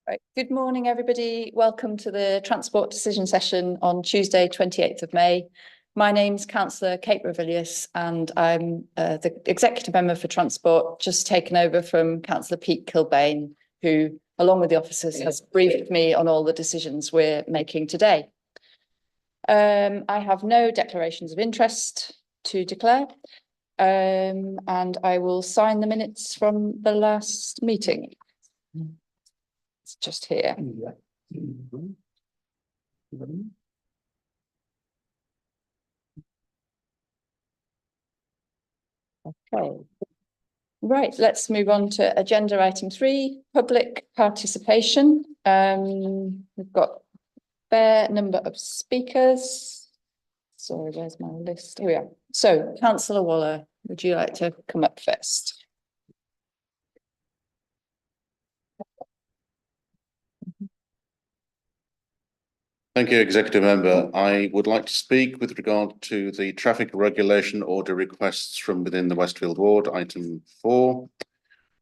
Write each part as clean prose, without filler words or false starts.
Right. Good morning, everybody. Welcome to the Transport Decision Session on Tuesday, 28th of May. My name's Councillor Kate Revilius and I'm the Executive Member for Transport, just taken over from Councillor Pete Kilbane, who, along with the officers, has briefed me on all the decisions we're making today. I have no declarations of interest to declare, and I will sign the minutes from the last meeting. It's just here. Okay. Right, let's move on to agenda item 3, public participation. We've got a fair number of speakers. Sorry, where's my list? Here we are. So, Councillor Waller, would you like to come up first? Thank you, Executive Member. I would like to speak with regard to the traffic regulation order requests from within the Westfield Ward, item 4.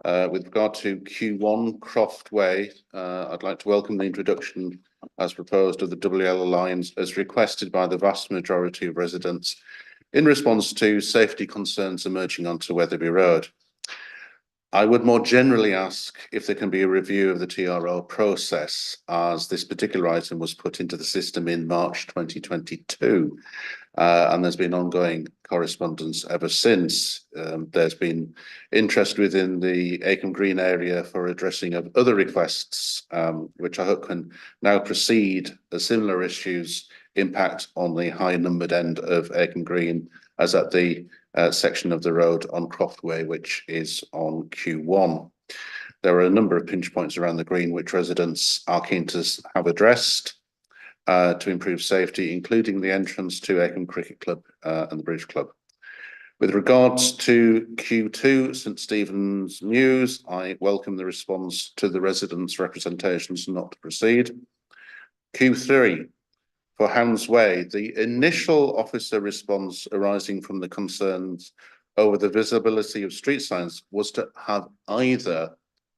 With regard to Q1 Croft Way, I'd like to welcome the introduction as proposed of the double yellow lines as requested by the vast majority of residents in response to safety concerns emerging onto Wetherby Road. I would more generally ask if there can be a review of the TRO process, as this particular item was put into the system in March 2022, and there's been ongoing correspondence ever since. There's been interest within the Acomb Green area for addressing of other requests, which I hope can now proceed as similar issues impact on the high numbered end of Acomb Green as at the section of the road on Croft Way, which is on Q1. There are a number of pinch points around the green which residents are keen to have addressed to improve safety, including the entrance to Acomb Cricket Club and the Bridge Club. With regards to Q2 St Stephen's Mews, I welcome the response to the residents' representations not to proceed. Q3 for Hounds Way, the initial officer response arising from the concerns over the visibility of street signs was to have either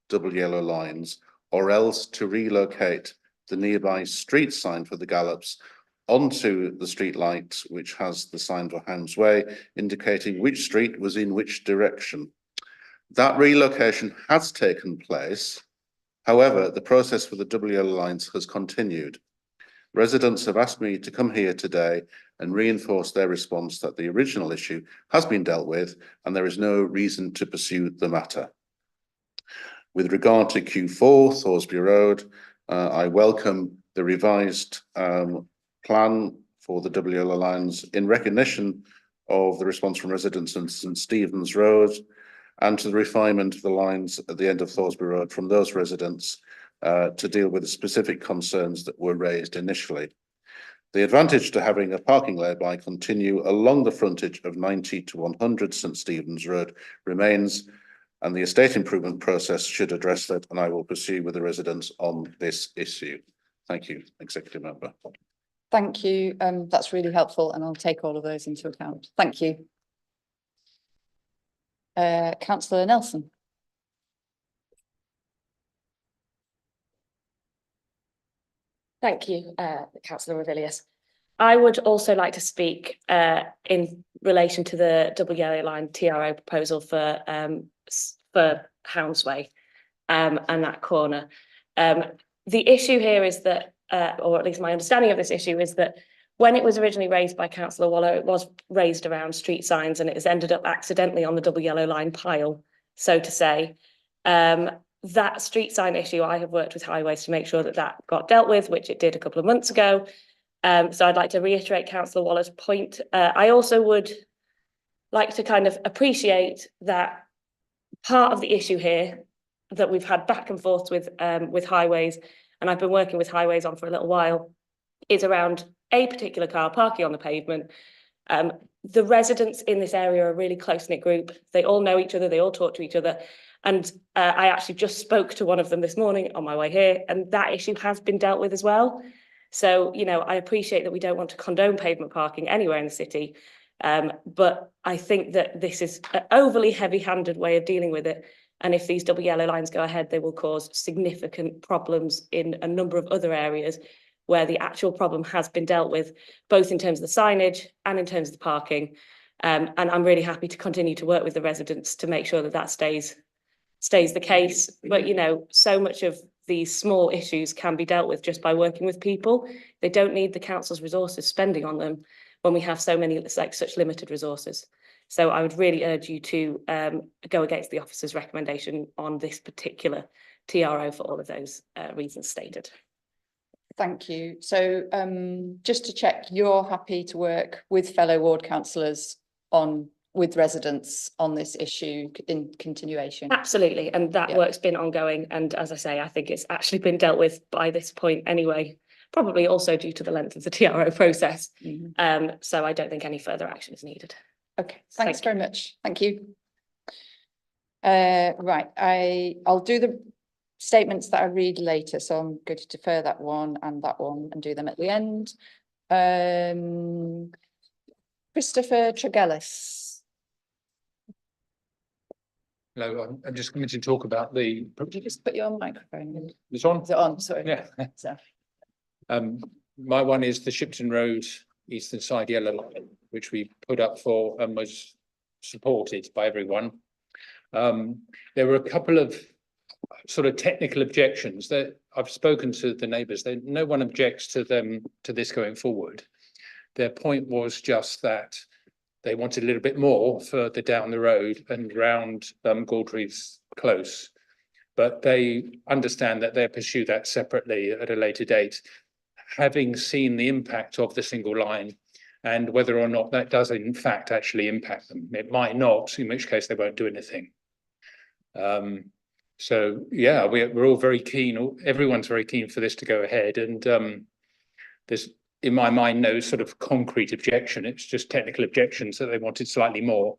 double yellow lines or else to relocate the nearby street sign for the gallops onto the street light, which has the sign for Hounds Way, indicating which street was in which direction. That relocation has taken place. However, the process for the double yellow lines has continued. Residents have asked me to come here today and reinforce their response that the original issue has been dealt with and there is no reason to pursue the matter. With regard to Q4, Thoresby Road, I welcome the revised plan for the double yellow lines in recognition of the response from residents in St Stephen's Road and to the refinement of the lines at the end of Thoresby Road from those residents to deal with the specific concerns that were raised initially. The advantage to having a parking lay-by continue along the frontage of 90 to 100 St Stephen's Road remains, and the estate improvement process should address that, and I will pursue with the residents on this issue. Thank you, Executive Member. Thank you. That's really helpful, and I'll take all of those into account. Thank you. Councillor Nelson. Thank you, Councillor Revilius. I would also like to speak in relation to the double yellow line TRO proposal for Hounds Way and that corner. The issue here is that, or at least my understanding of this issue is that when it was originally raised by Councillor Waller, it was raised around street signs and it has ended up accidentally on the double yellow line pile, so to say. That street sign issue, I have worked with Highways to make sure that that got dealt with, which it did a couple of months ago. So I'd like to reiterate Councillor Waller's point. I also would like to kind of appreciate that part of the issue here that we've had back and forth with Highways, and I've been working with Highways on for a little while, is around a particular car parking on the pavement. The residents in this area are a really close-knit group. They all know each other, they all talk to each other. And I actually just spoke to one of them this morning on my way here, and that issue has been dealt with as well. So, you know, I appreciate that we don't want to condone pavement parking anywhere in the city, but I think that this is an overly heavy-handed way of dealing with it. And if these double yellow lines go ahead, they will cause significant problems in a number of other areas where the actual problem has been dealt with, both in terms of the signage and in terms of the parking. And I'm really happy to continue to work with the residents to make sure that that stays the case. But, you know, so much of these small issues can be dealt with just by working with people. They don't need the council's resources spending on them when we have so many, like, such limited resources. So I would really urge you to go against the officer's recommendation on this particular TRO for all of those reasons stated. Thank you. So just to check, you're happy to work with fellow ward councillors with residents on this issue in continuation? Absolutely, and that work's been ongoing, and as I say, I think it's actually been dealt with by this point anyway, probably also due to the length of the TRO process. So I don't think any further action is needed. Okay, thanks very much. Thank you. Right, I'll do the statements that I read later, so I'm going to defer that one and do them at the end. Christopher Tregellis. Hello, I'm just going to talk about the. Could you just put your microphone in? It's on? Is it on? Sorry. Yeah. So. My one is the Shipton Road eastern side yellow line, which we put up for and was supported by everyone. There were a couple of sort of technical objections that I've spoken to the neighbours. No one objects to this going forward. Their point was just that they wanted a little bit more further down the road and round Galtrees Close, but they understand that they'll pursue that separately at a later date, having seen the impact of the single line and whether or not that does in fact actually impact them. It might not, in which case they won't do anything. So yeah, we're all very keen, everyone's very keen for this to go ahead, and there's, in my mind, no sort of concrete objection. It's just technical objections that they wanted slightly more.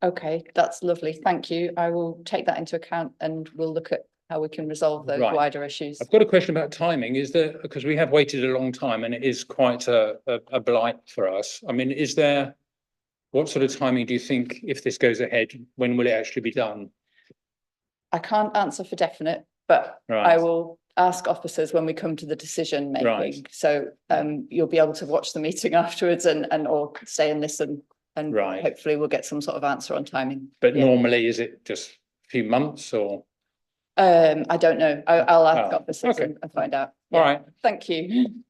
Okay, that's lovely. Thank you. I will take that into account and we'll look at how we can resolve those wider issues. I've got a question about timing. Is there, because we have waited a long time and it is quite a blight for us. I mean, is there, what sort of timing do you think, if this goes ahead, when will it actually be done? I can't answer for definite, but I will ask officers when we come to the decision making. So you'll be able to watch the meeting afterwards and or stay and listen, and hopefully we'll get some sort of answer on timing. But normally, is it just a few months or? I don't know. I'll ask officers and find out. All right. Thank you.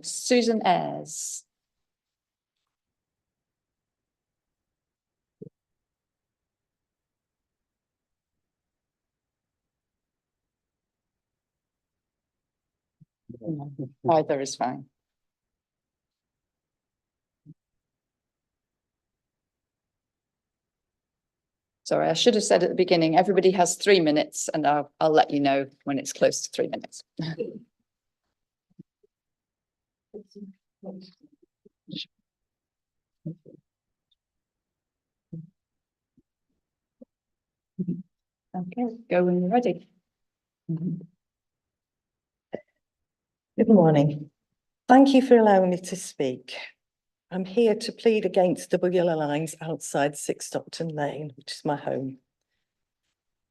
Susan Ayres. Either is fine. Sorry, I should have said at the beginning, everybody has 3 minutes and I'll let you know when it's close to 3 minutes. Okay, go when you're ready. Good morning. Thank you for allowing me to speak. I'm here to plead against double yellow lines outside 6 Stockton Lane, which is my home.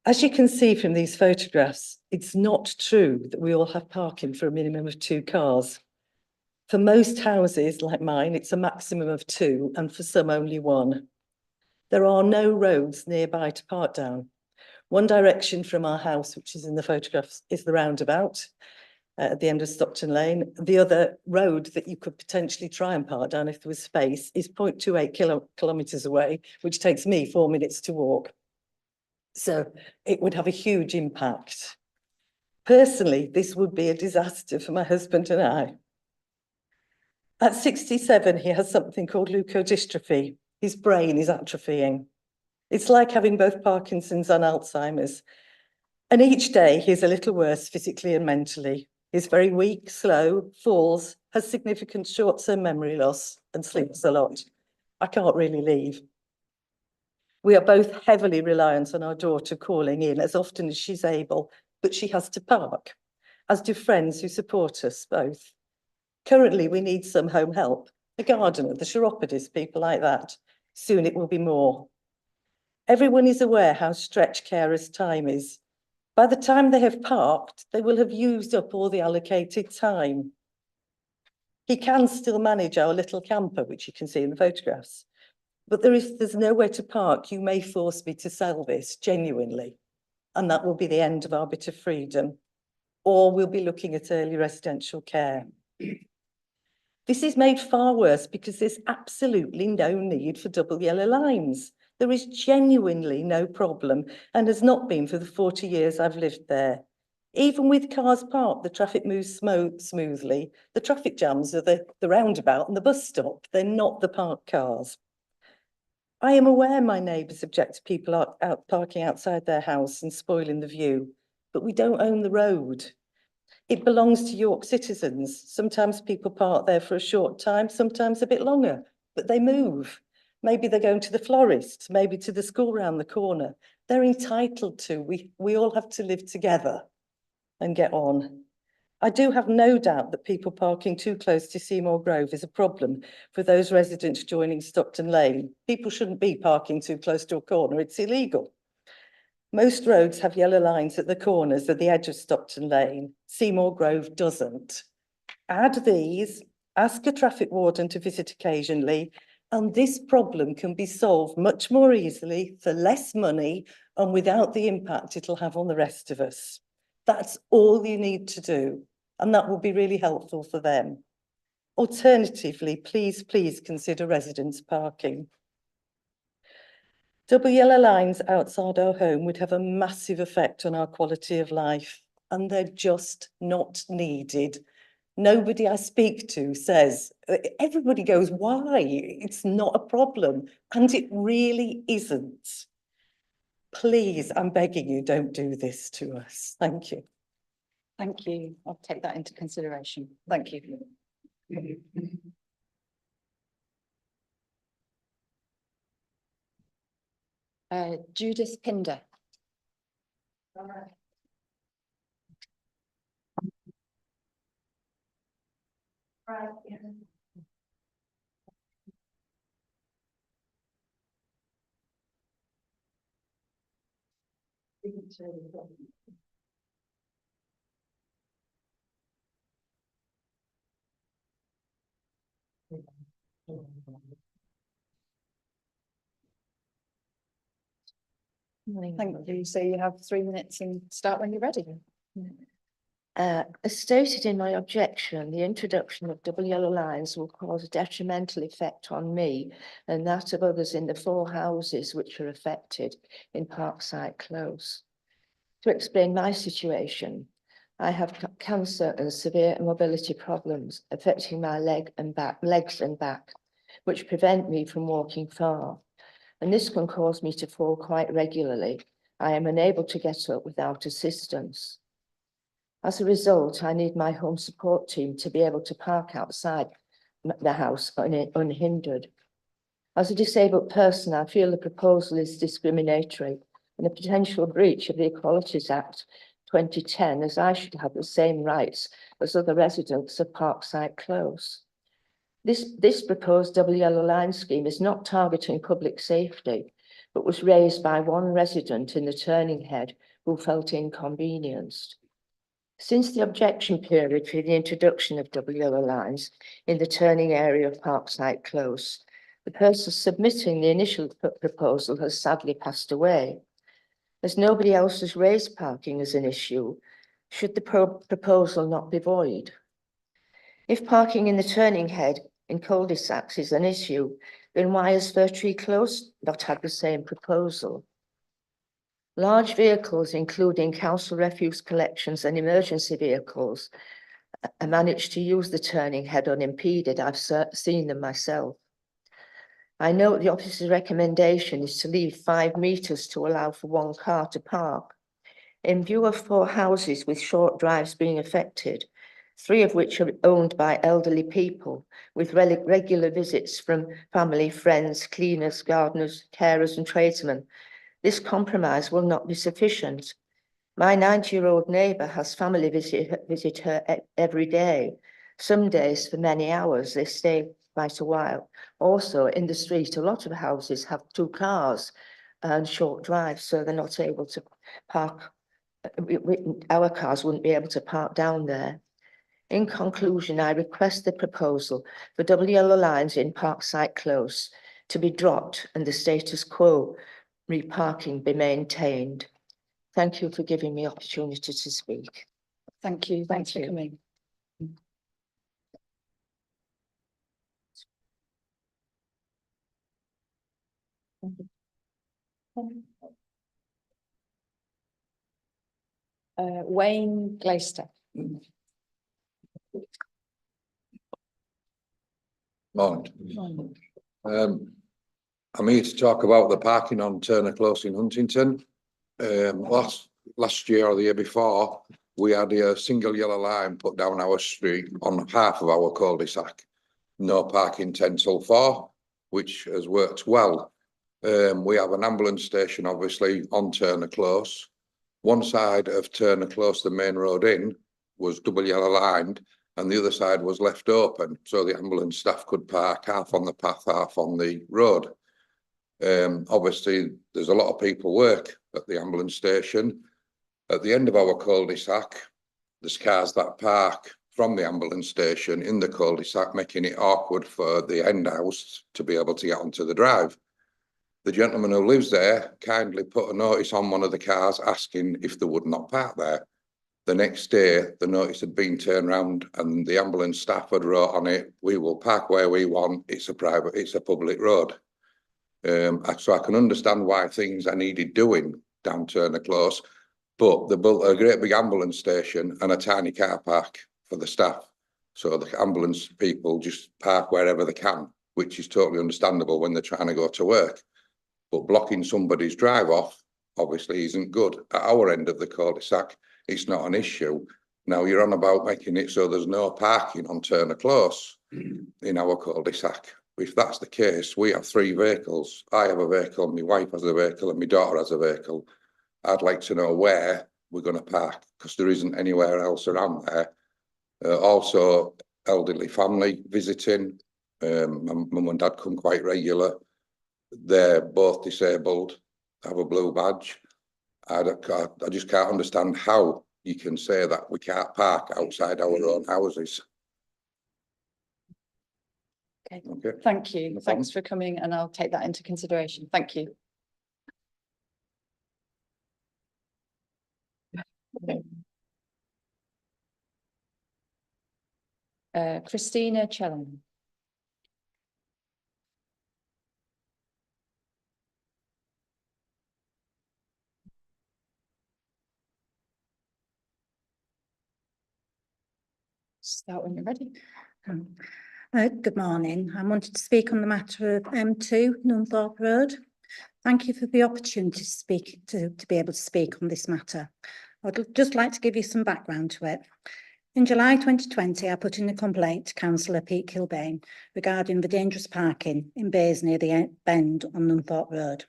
As you can see from these photographs, it's not true that we all have parking for a minimum of 2 cars. For most houses like mine, it's a maximum of 2, and for some only 1. There are no roads nearby to park down. One direction from our house, which is in the photographs, is the roundabout at the end of Stockton Lane. The other road that you could potentially try and park down if there was space is 0.28 kilometres away, which takes me 4 minutes to walk. So it would have a huge impact. Personally, this would be a disaster for my husband and I. At 67, he has something called leukodystrophy. His brain is atrophying. It's like having both Parkinson's and Alzheimer's. And each day he's a little worse physically and mentally. He's very weak, slow, falls, has significant short-term memory loss and sleeps a lot. I can't really leave. We are both heavily reliant on our daughter calling in as often as she's able, but she has to park, as do friends who support us both. Currently, we need some home help, the gardener, the chiropodist, people like that. Soon it will be more. Everyone is aware how stretched carers' time is. By the time they have parked, they will have used up all the allocated time. He can still manage our little camper, which you can see in the photographs, but there's nowhere to park. You may force me to sell this, genuinely, and that will be the end of our bit of freedom, or we'll be looking at early residential care. This is made far worse because there's absolutely no need for double yellow lines. There is genuinely no problem and has not been for the 40 years I've lived there. Even with cars parked, the traffic moves smoothly. The traffic jams are the roundabout and the bus stop. They're not the parked cars. I am aware my neighbours object to people out parking outside their house and spoiling the view, but we don't own the road. It belongs to York citizens. Sometimes people park there for a short time, sometimes a bit longer, but they move. Maybe they're going to the florist, maybe to the school round the corner. They're entitled to. We all have to live together and get on. I do have no doubt that people parking too close to Seymour Grove is a problem for those residents joining Stockton Lane. People shouldn't be parking too close to a corner. It's illegal. Most roads have yellow lines at the corners at the edge of Stockton Lane. Seymour Grove doesn't. Add these, ask a traffic warden to visit occasionally, and this problem can be solved much more easily for less money and without the impact it'll have on the rest of us. That's all you need to do, and that will be really helpful for them. Alternatively, please consider residents parking. Double yellow lines outside our home would have a massive effect on our quality of life, and they're just not needed. Nobody I speak to says, everybody goes, why? It's not a problem, and it really isn't. Please, I'm begging you, don't do this to us. Thank you. Thank you. I'll take that into consideration. Thank you. Judith Pinder. Thank you. So you have 3 minutes and start when you're ready. As stated in my objection, the introduction of double yellow lines will cause a detrimental effect on me and that of others in the 4 houses which are affected in Parkside Close. To explain my situation, I have cancer and severe mobility problems affecting my legs and back, which prevent me from walking far. And this can cause me to fall quite regularly. I am unable to get up without assistance. As a result, I need my home support team to be able to park outside the house unhindered. As a disabled person, I feel the proposal is discriminatory and a potential breach of the Equalities Act 2010, as I should have the same rights as other residents of Parkside Close. This proposed double yellow line scheme is not targeting public safety, but was raised by one resident in the Turning Head who felt inconvenienced. Since the objection period for the introduction of double yellow lines in the turning area of Parkside Close, the person submitting the initial proposal has sadly passed away. As nobody else has raised parking as an issue, should the proposal not be void? If parking in the Turning Head in cul-de-sacs is an issue, then why has Fir Tree Close not had the same proposal? Large vehicles, including council refuse collections and emergency vehicles, manage to use the Turning Head unimpeded. I've seen them myself. I note the officer's recommendation is to leave 5 meters to allow for 1 car to park. In view of 4 houses with short drives being affected, 3 of which are owned by elderly people with regular visits from family, friends, cleaners, gardeners, carers and tradesmen, this compromise will not be sufficient. My 90-year-old neighbour has family visit her every day. Some days for many hours. They stay quite a while. Also, in the street, a lot of houses have 2 cars and short drives, so they're not able to park. Our cars wouldn't be able to park down there. In conclusion, I request the proposal for double yellow lines in Parkside Close to be dropped and the status quo reparking be maintained. Thank you for giving me opportunity to speak. Thank you. Thanks for you. coming. Wayne Glaister. Morning. I'm here to talk about the parking on Turner Close in Huntington. Last year or the year before, we had a single yellow line put down our street on half of our cul-de-sac. No parking 10 till 4, which has worked well. We have an ambulance station, obviously, on Turner Close. One side of Turner Close, the main road in, was double yellow lined, and the other side was left open, so the ambulance staff could park half on the path, half on the road. Obviously, there's a lot of people work at the ambulance station. At the end of our cul-de-sac, there's cars that park from the ambulance station in the cul-de-sac, making it awkward for the end house to be able to get onto the drive. The gentleman who lives there kindly put a notice on one of the cars asking if they would not park there. The next day, the notice had been turned around and the ambulance staff had wrote on it, "We will park where we want. It's a public road." So I can understand why things are needed doing down Turner Close, but they built a great big ambulance station and a tiny car park for the staff. So the ambulance people just park wherever they can, which is totally understandable when they're trying to go to work. But blocking somebody's drive off obviously isn't good. At our end of the cul-de-sac, it's not an issue. Now you're on about making it so there's no parking on Turner Close in our cul-de-sac. If that's the case, we have 3 vehicles. I have a vehicle, my wife has a vehicle, and my daughter has a vehicle. I'd like to know where we're going to park, because there isn't anywhere else around there. Also, elderly family visiting. My mum and dad come quite regular. They're both disabled, have a blue badge. I just can't understand how you can say that we can't park outside our own houses. Okay. Thank you. No problem. Thanks for coming, and I'll take that into consideration. Thank you. Christina Chellam. Start when you're ready. Good morning. I wanted to speak on the matter of M2 Nunthorpe Road. Thank you for the opportunity to be able to speak on this matter. I'd just like to give you some background to it. In July 2020, I put in a complaint to Councillor Pete Kilbane regarding the dangerous parking in bays near the bend on Nunthorpe Road.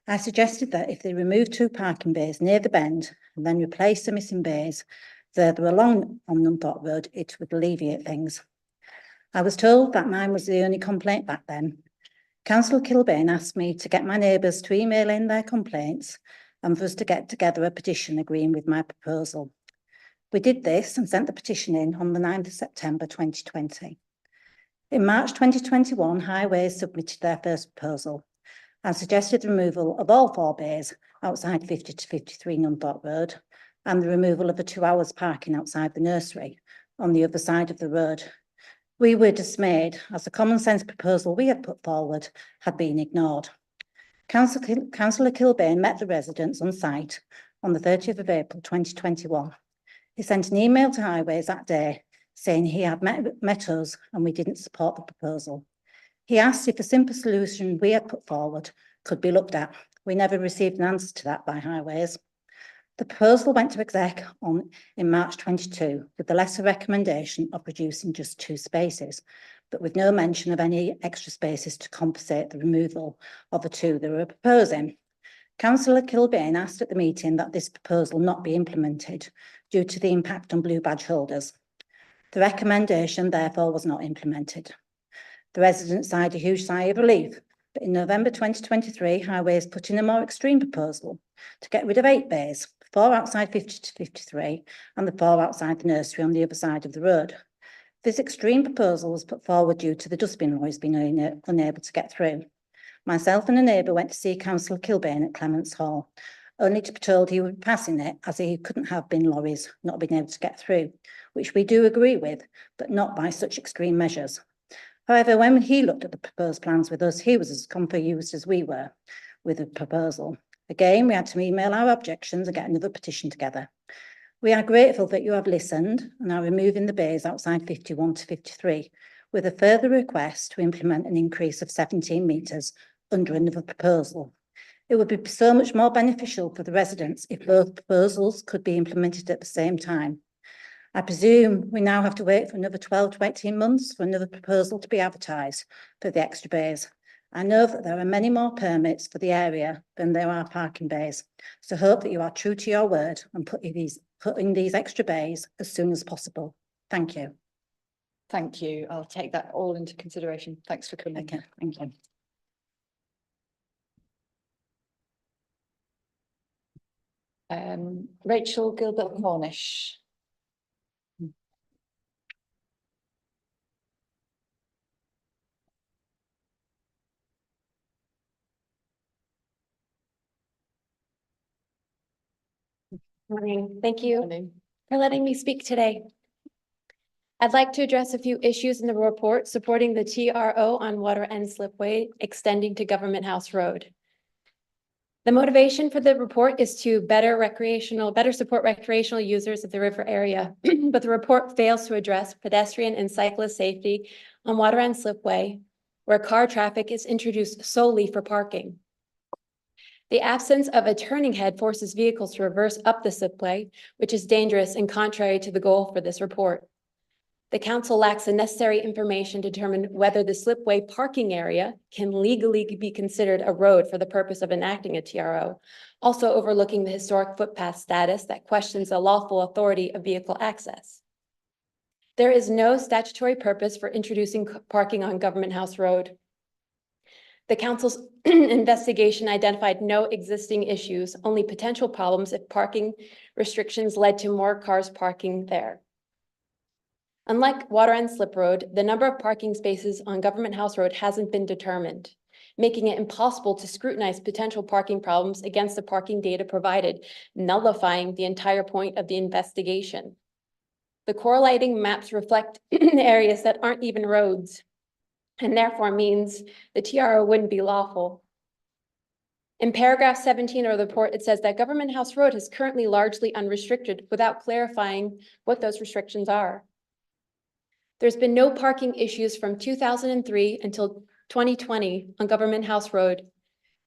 I suggested that if they remove 2 parking bays near the bend and then replace the missing bays further along on Nunthorpe Road, it would alleviate things. I was told that mine was the only complaint back then. Councillor Kilbane asked me to get my neighbours to email in their complaints and for us to get together a petition agreeing with my proposal. We did this and sent the petition in on the 9th of September 2020. In March 2021, Highways submitted their first proposal and suggested the removal of all 4 bays outside 50 to 53 Nunthorpe Road and the removal of the 2 hours parking outside the nursery on the other side of the road. We were dismayed as the common sense proposal we had put forward had been ignored. Councillor Kilbane met the residents on site on the 30th of April 2021. He sent an email to Highways that day saying he had met us and we didn't support the proposal. He asked if a simple solution we had put forward could be looked at. We never received an answer to that by Highways. The proposal went to exec in March 22 with the letter recommendation of reducing just 2 spaces, but with no mention of any extra spaces to compensate the removal of the 2 they were proposing. Councillor Kilbane asked at the meeting that this proposal not be implemented due to the impact on blue badge holders. The recommendation therefore was not implemented. The residents sighed a huge sigh of relief, but in November 2023, Highways put in a more extreme proposal to get rid of 8 bays, 4 outside 50 to 53 and the 4 outside the nursery on the other side of the road. This extreme proposal was put forward due to the dustbin lorries being unable to get through. Myself and a neighbour went to see Councillor Kilbane at Clements Hall, only to be told he would be passing it as he couldn't have bin lorries not being able to get through, which we do agree with, but not by such extreme measures. However, when he looked at the proposed plans with us, he was as confused as we were with the proposal. Again, we had to email our objections and get another petition together. We are grateful that you have listened and are removing the bays outside 51 to 53, with a further request to implement an increase of 17 metres under another proposal. It would be so much more beneficial for the residents if both proposals could be implemented at the same time. I presume we now have to wait for another 12 to 18 months for another proposal to be advertised for the extra bays. I know that there are many more permits for the area than there are parking bays, so hope that you are true to your word and putting these extra bays as soon as possible. Thank you. Thank you. I'll take that all into consideration. Thanks for coming. Okay, thank you. Rachel Gilbert Cornish. Morning. Thank you Morning. for letting me speak today. I'd like to address a few issues in the report supporting the TRO on Water End Slipway extending to Government House Road. The motivation for the report is to better support recreational users of the river area, but the report fails to address pedestrian and cyclist safety on Water End Slipway, where car traffic is introduced solely for parking. The absence of a turning head forces vehicles to reverse up the slipway, which is dangerous and contrary to the goal for this report. The council lacks the necessary information to determine whether the slipway parking area can legally be considered a road for the purpose of enacting a TRO, also overlooking the historic footpath status that questions the lawful authority of vehicle access. There is no statutory purpose for introducing parking on Government House Road. The council's investigation identified no existing issues, only potential problems if parking restrictions led to more cars parking there. Unlike Water End Slip Road, the number of parking spaces on Government House Road hasn't been determined, making it impossible to scrutinize potential parking problems against the parking data provided, nullifying the entire point of the investigation. The correlating maps reflect areas that aren't even roads, and therefore means the TRO wouldn't be lawful. In paragraph 17 of the report, it says that Government House Road is currently largely unrestricted without clarifying what those restrictions are. There's been no parking issues from 2003 until 2020 on Government House Road.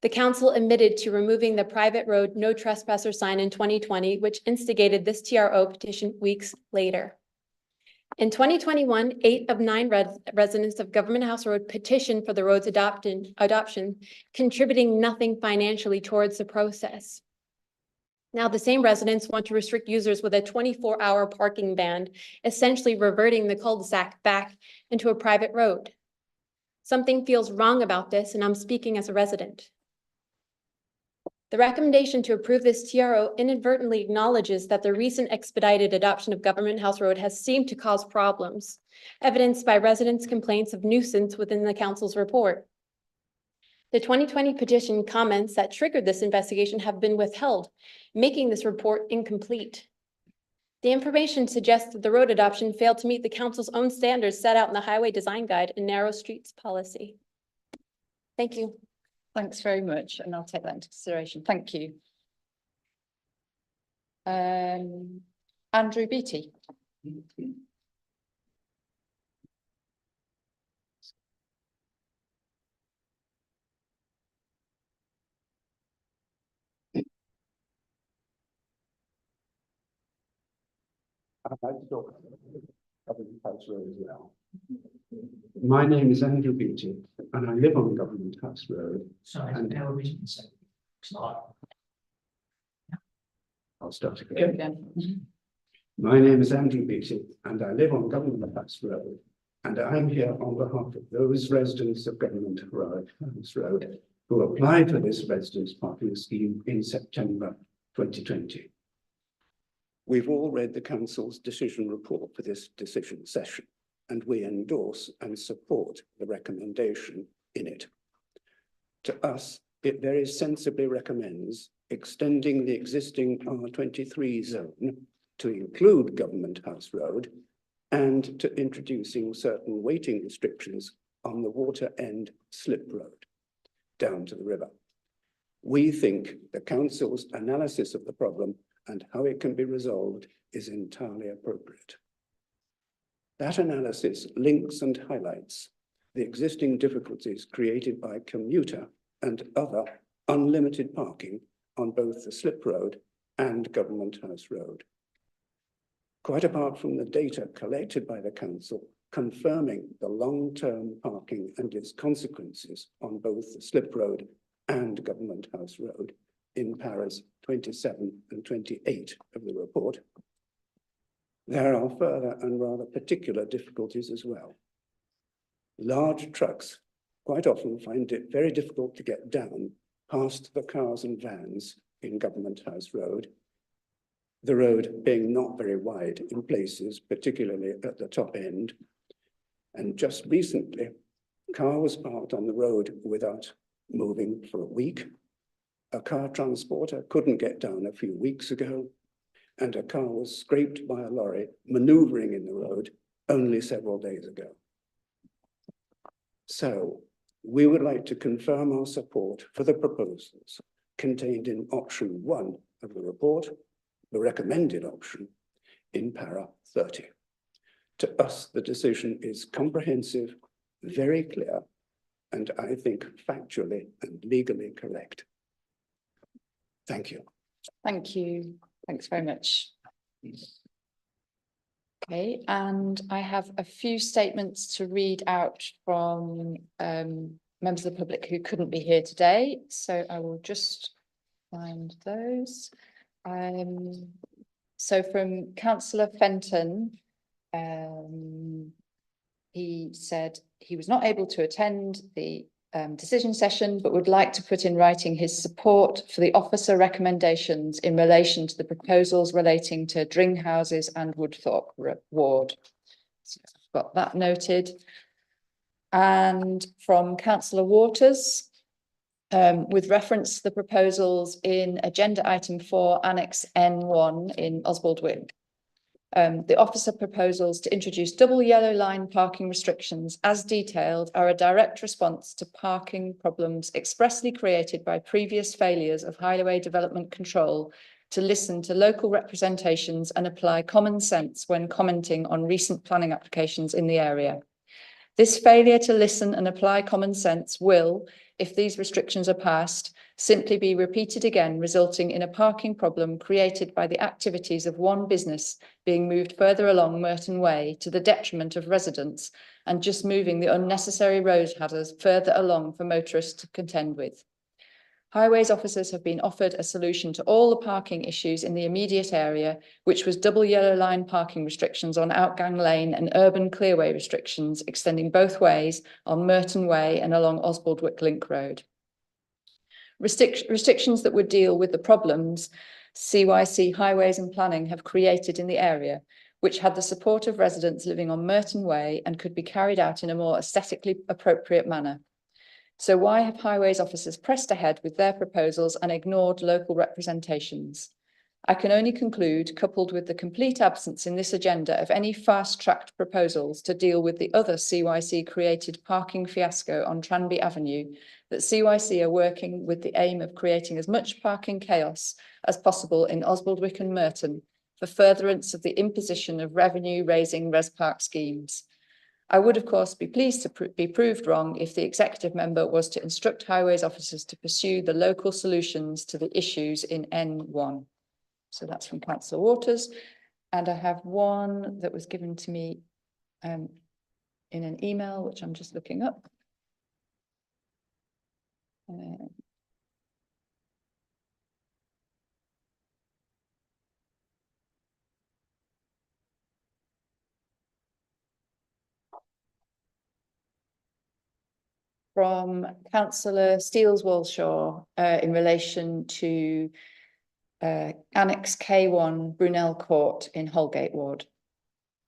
The council admitted to removing the private road no trespasser sign in 2020, which instigated this TRO petition weeks later. In 2021, 8 of 9 residents of Government House Road petitioned for the road's adoption, contributing nothing financially towards the process. Now, the same residents want to restrict users with a 24-hour parking ban, essentially reverting the cul-de-sac back into a private road. Something feels wrong about this, and I'm speaking as a resident. The recommendation to approve this TRO inadvertently acknowledges that the recent expedited adoption of Government House Road has seemed to cause problems, evidenced by residents' complaints of nuisance within the council's report. The 2020 petition comments that triggered this investigation have been withheld, making this report incomplete. The information suggests that the road adoption failed to meet the council's own standards set out in the Highway Design Guide and Narrow Streets Policy. Thank you. Thanks very much, and I'll take that into consideration. Thank you. Andrew Beattie. My name is Andrew Beattie and I live on Government House Road. Sorry, I'll start again. My name is Andrew Beattie and I live on Government House Road And I'm here on behalf of those residents of Government House Road who applied for this residence parking scheme in September 2020. We've all read the Council's decision report for this decision session, and we endorse and support the recommendation in it. To us, it very sensibly recommends extending the existing R23 zone to include Government House Road and to introducing certain weighting restrictions on the water end slip road down to the river. We think the Council's analysis of the problem and how it can be resolved is entirely appropriate. That analysis links and highlights the existing difficulties created by commuter and other unlimited parking on both the slip road and Government House Road. Quite apart from the data collected by the Council confirming the long-term parking and its consequences on both the slip road and Government House Road in paras 27 and 28 of the report, there are further and rather particular difficulties as well. Large trucks quite often find it very difficult to get down past the cars and vans in Government House Road, the road being not very wide in places, particularly at the top end. And just recently, a car was parked on the road without moving for a week. A car transporter couldn't get down a few weeks ago, and a car was scraped by a lorry maneuvering in the road only several days ago. So we would like to confirm our support for the proposals contained in option 1 of the report, the recommended option in para 30. To us, the decision is comprehensive, very clear, and I think factually and legally correct. Thank you. Thank you. Thanks very much. Okay, and I have a few statements to read out from members of the public who couldn't be here today. So I will just find those. So from Councillor Fenton, he said he was not able to attend the decision session, but would like to put in writing his support for the officer recommendations in relation to the proposals relating to Dring houses and Woodthorpe ward. So I've got that noted. And from Councillor Waters, with reference to the proposals in agenda item 4, annex N1 in Oswald Wick. The officer proposals to introduce double yellow line parking restrictions as detailed are a direct response to parking problems expressly created by previous failures of highway development control to listen to local representations and apply common sense when commenting on recent planning applications in the area. This failure to listen and apply common sense will, if these restrictions are passed, simply be repeated again, resulting in a parking problem created by the activities of one business being moved further along Merton Way to the detriment of residents and just moving the unnecessary road hazards further along for motorists to contend with. Highways officers have been offered a solution to all the parking issues in the immediate area, which was double yellow line parking restrictions on Outgang Lane and urban clearway restrictions extending both ways on Merton Way and along Oswald Wick Link Road. Restrictions that would deal with the problems CYC Highways and Planning have created in the area, which had the support of residents living on Merton Way and could be carried out in a more aesthetically appropriate manner. So why have highways officers pressed ahead with their proposals and ignored local representations? I can only conclude, coupled with the complete absence in this agenda of any fast-tracked proposals to deal with the other CYC-created parking fiasco on Tranby Avenue, that CYC are working with the aim of creating as much parking chaos as possible in Oswald Wick and Merton for furtherance of the imposition of revenue-raising res park schemes. I would, of course, be pleased to be proved wrong if the executive member was to instruct highways officers to pursue the local solutions to the issues in N1. So that's from Councillor Waters. And I have one that was given to me in an email, which I'm just looking up. from councillor Steeles-Walshaw in relation to Annex K1 Brunel Court in Holgate Ward.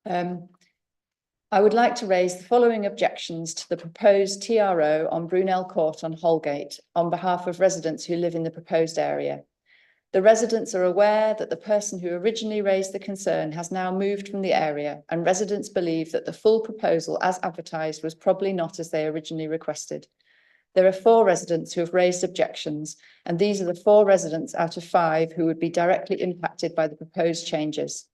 I would like to raise the following objections to the proposed TRO on Brunel Court on Holgate on behalf of residents who live in the proposed area. The residents are aware that the person who originally raised the concern has now moved from the area, and residents believe that the full proposal as advertised was probably not as they originally requested. There are 4 residents who have raised objections, and these are the 4 residents out of 5 who would be directly impacted by the proposed changes.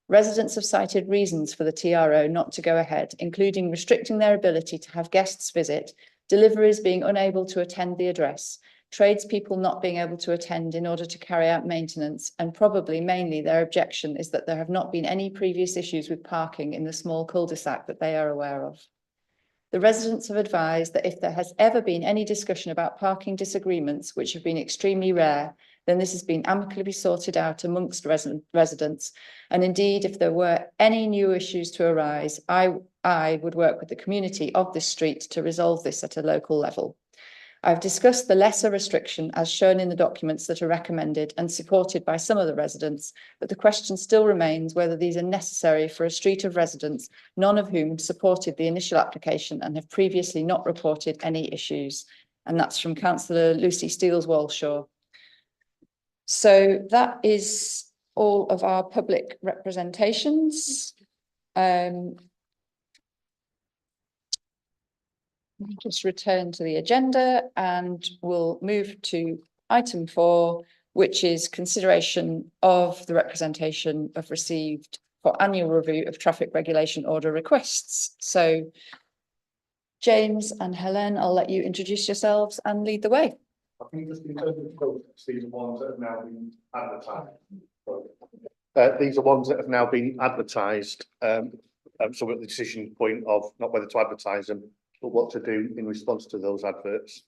Residents have cited reasons for the TRO not to go ahead, including restricting their ability to have guests visit, deliveries being unable to attend the address, tradespeople not being able to attend in order to carry out maintenance, and probably mainly their objection is that there have not been any previous issues with parking in the small cul-de-sac that they are aware of. The residents have advised that if there has ever been any discussion about parking disagreements, which have been extremely rare, then this has been amicably sorted out amongst residents. And indeed, if there were any new issues to arise, I would work with the community of this street to resolve this at a local level. I've discussed the lesser restriction as shown in the documents that are recommended and supported by some of the residents, but the question still remains whether these are necessary for a street of residents, none of whom supported the initial application and have previously not reported any issues. And that's from Councillor Lucy Steeles-Walshaw. So that is all of our public representations. Just return to the agenda and we'll move to item 4, which is consideration of the representation of received for annual review of traffic regulation order requests. So James and Helen, I'll let you introduce yourselves and lead the way. I think just in terms of process, these are ones that have now been advertised. These are ones that have now been advertised. So we're at the decision point of not whether to advertise them, but what to do in response to those adverts.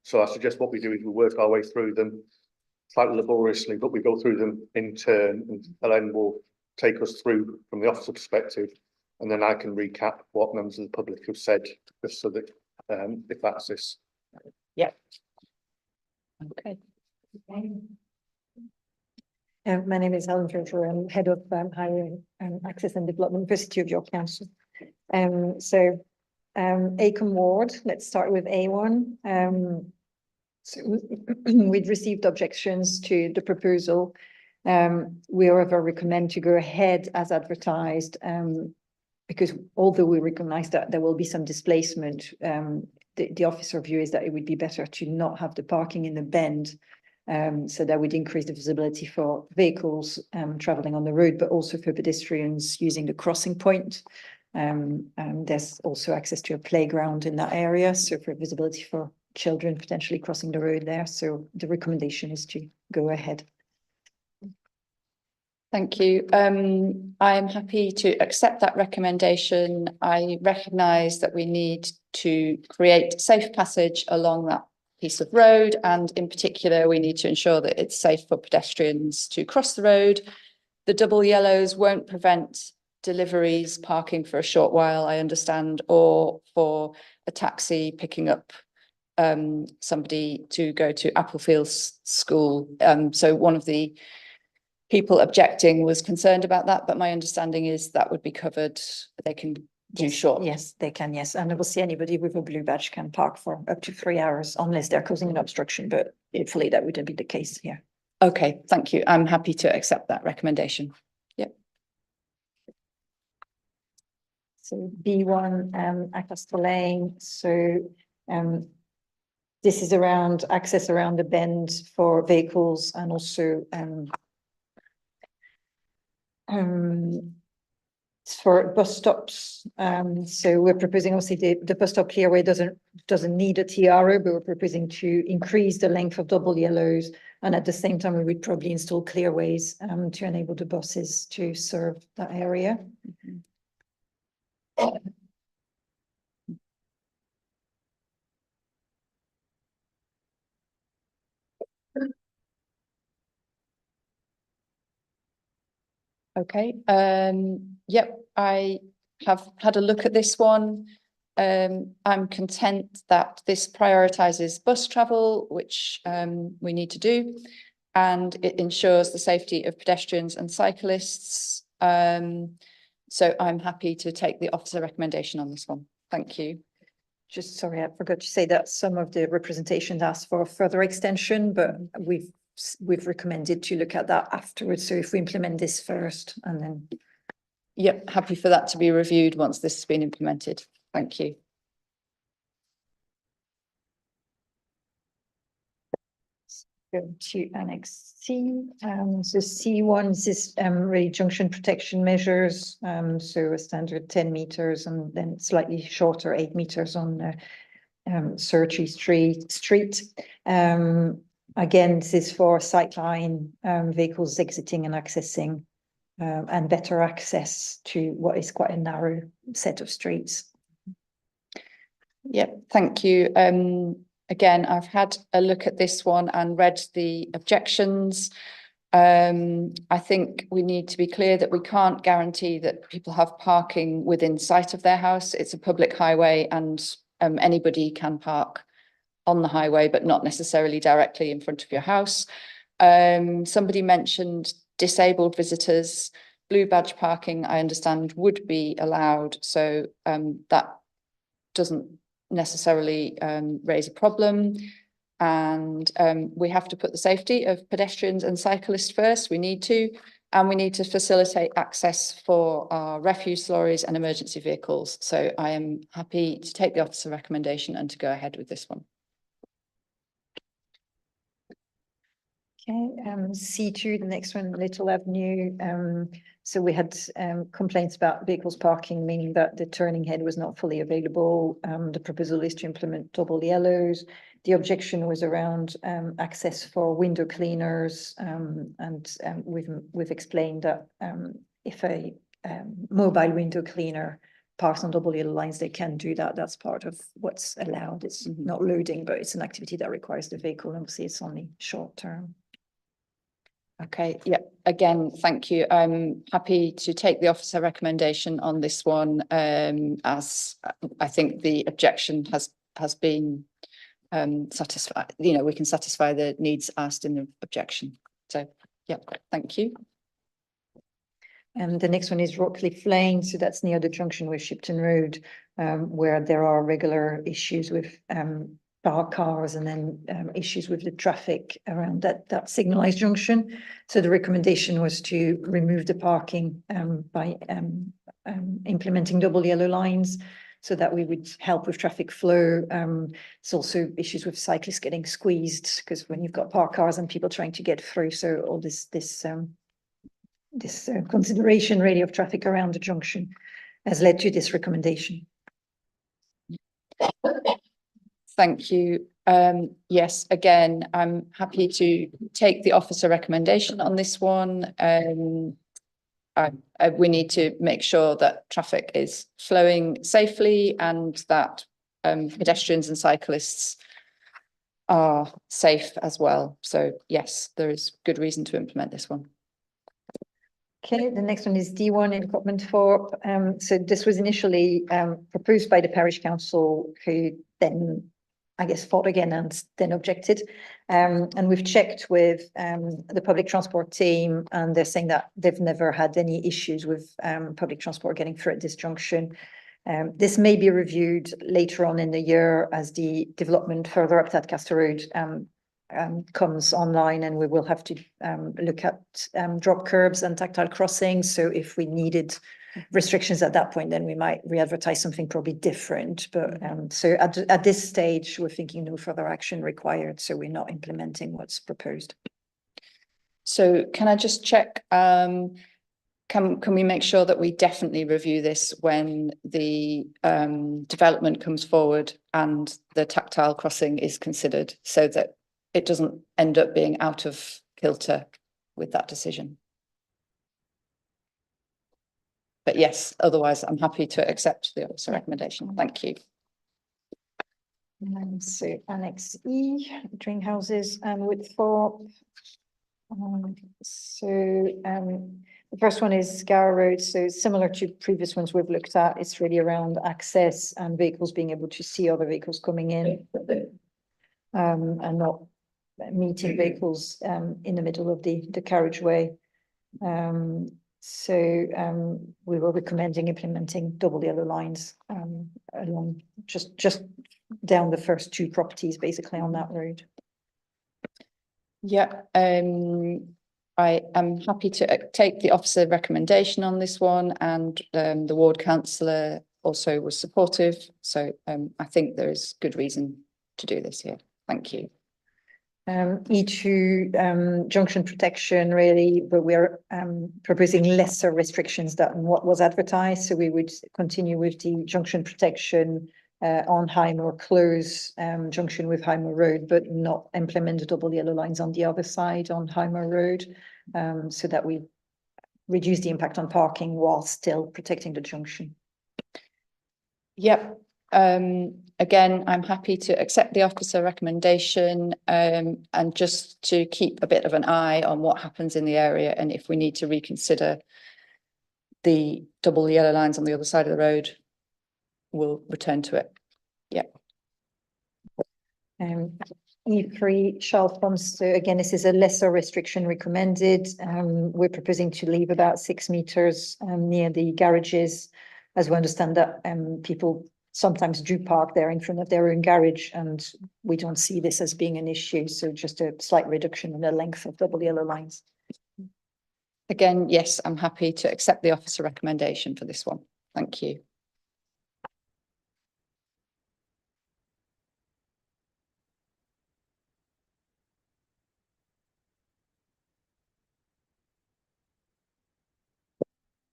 So I suggest what we do is we work our way through them slightly laboriously, but we go through them in turn, and Helen will take us through from the officer perspective, and then I can recap what members of the public have said, just so that if that's this. Yeah. Okay. My name is Helen Treasurer. I'm head of highway access and development for City of York Council. Acomb Ward, let's start with A1. So we'd received objections to the proposal. We however recommend to go ahead as advertised, because although we recognize that there will be some displacement, the officer view is that it would be better to not have the parking in the bend. So that would increase the visibility for vehicles traveling on the road, but also for pedestrians using the crossing point. There's also access to a playground in that area, so for visibility for children potentially crossing the road there. So the recommendation is to go ahead. Thank you. I am happy to accept that recommendation. I recognise that we need to create safe passage along that piece of road, and in particular we need to ensure that it's safe for pedestrians to cross the road. The double yellows won't prevent deliveries parking for a short while, I understand, or for a taxi picking up somebody to go to Applefields School. So one of the people objecting was concerned about that, but my understanding is that would be covered. They can do short. Yes, they can, yes. And I will see anybody with a blue badge can park for up to 3 hours unless they're causing an obstruction, but hopefully that wouldn't be the case here. Okay, thank you. I'm happy to accept that recommendation. Yep. So B1, Acaster Lane. So this is around access around the bend for vehicles and also for bus stops. So we're proposing, obviously the bus stop clearway doesn't need a TRO, but we're proposing to increase the length of double yellows, and at the same time we would probably install clearways to enable the buses to serve that area. Mm-hmm. Okay, yep, I have had a look at this one. I'm content that this prioritises bus travel, which we need to do, and it ensures the safety of pedestrians and cyclists. So I'm happy to take the officer recommendation on this one. Thank you. Just sorry, I forgot to say that some of the representations asked for a further extension, but we've recommended to look at that afterwards. So if we implement this first and then. Yep, happy for that to be reviewed once this has been implemented. Thank you. Go to Annex C. So C1 is really junction protection measures. So a standard 10 meters and then slightly shorter 8 meters on the Surrey Street. Again, this is for sightline vehicles exiting and accessing and better access to what is quite a narrow set of streets. Yep, thank you. Again, I've had a look at this one and read the objections. I think we need to be clear that we can't guarantee that people have parking within sight of their house. It's a public highway and anybody can park on the highway, but not necessarily directly in front of your house. Somebody mentioned disabled visitors. Blue badge parking, I understand, would be allowed. So that doesn't necessarily raise a problem. And we have to put the safety of pedestrians and cyclists first. We need to, and we need to facilitate access for our refuse lorries and emergency vehicles. So I am happy to take the officer recommendation and to go ahead with this one. Okay, C2, the next one, Little Avenue. So we had complaints about vehicles parking, meaning that the turning head was not fully available. The proposal is to implement double yellows. The objection was around access for window cleaners, and we've explained that if a mobile window cleaner parks on double yellow lines, they can do that. That's part of what's allowed. It's not loading, but it's an activity that requires the vehicle. And obviously, it's only short term. Okay, yeah, again, thank you. I'm happy to take the officer recommendation on this one, as I think the objection has been satisfied. You know, we can satisfy the needs asked in the objection. So, yeah, thank you. And the next one is Rockcliffe Lane. So that's near the junction with Shipton Road, where there are regular issues with parked cars and then issues with the traffic around that signalized junction. So the recommendation was to remove the parking by implementing double yellow lines, so that we would help with traffic flow. It's also issues with cyclists getting squeezed, because when you've got parked cars and people trying to get through, so all this consideration really of traffic around the junction has led to this recommendation. Thank you. Yes, again, I'm happy to take the officer recommendation on this one. We need to make sure that traffic is flowing safely and that pedestrians and cyclists are safe as well. So yes, there is good reason to implement this one. Okay, the next one is D1 in Copmanthorpe. So this was initially proposed by the parish council, who then, I guess, fought again and then objected. And we've checked with the public transport team, and they're saying that they've never had any issues with public transport getting through at this junction. This may be reviewed later on in the year as the development further up Tadcaster Road comes online, and we will have to look at drop curbs and tactile crossings. So if we needed restrictions at that point, then we might re-advertise something probably different. But so at this stage, we're thinking no further action required. So we're not implementing what's proposed. So can I just check, can we make sure that we definitely review this when the development comes forward and the tactile crossing is considered, so that it doesn't end up being out of kilter with that decision? But yes, otherwise I'm happy to accept the officer recommendation. Thank you. And so Annex E, drink houses and Woodthorpe. The first one is Scar Road, so similar to previous ones we've looked at, it's really around access and vehicles being able to see other vehicles coming in. And not meeting vehicles in the middle of the carriageway. We were recommending implementing double yellow lines along just down the first two properties, basically on that road. Yeah, I am happy to take the officer recommendation on this one, and the ward councillor also was supportive. So I think there is good reason to do this here. Thank you. E2 junction protection really, but we're proposing lesser restrictions than what was advertised. So we would continue with the junction protection on Highmore Close junction with Highmore Road, but not implement the double yellow lines on the other side on Highmore Road, so that we reduce the impact on parking while still protecting the junction. Yep. Again, I'm happy to accept the officer recommendation and just to keep a bit of an eye on what happens in the area, and if we need to reconsider the double yellow lines on the other side of the road, we'll return to it. Yep. E3 Charles Pumps, so again, this is a lesser restriction recommended. We're proposing to leave about 6 meters near the garages, as we understand that people sometimes do park there in front of their own garage, and we don't see this as being an issue. So just a slight reduction in the length of double yellow lines. Again, yes, I'm happy to accept the officer recommendation for this one. Thank you.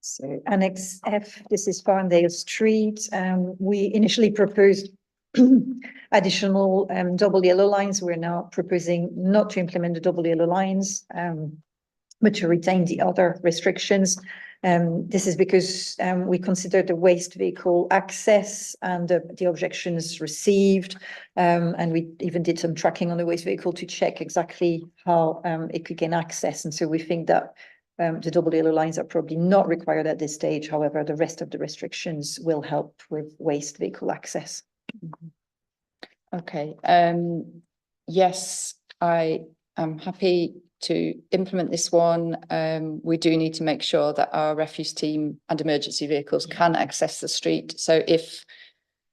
So Annex F, this is Farndale Street. We initially proposed additional double yellow lines. We're now proposing not to implement the double yellow lines, but to retain the other restrictions. This is because we consider the waste vehicle access and the objections received. And we even did some tracking on the waste vehicle to check exactly how it could gain access. And so we think that the double yellow lines are probably not required at this stage. However, the rest of the restrictions will help with waste vehicle access. Okay. Yes, I am happy to implement this one. We do need to make sure that our refuse team and emergency vehicles can access the street. So if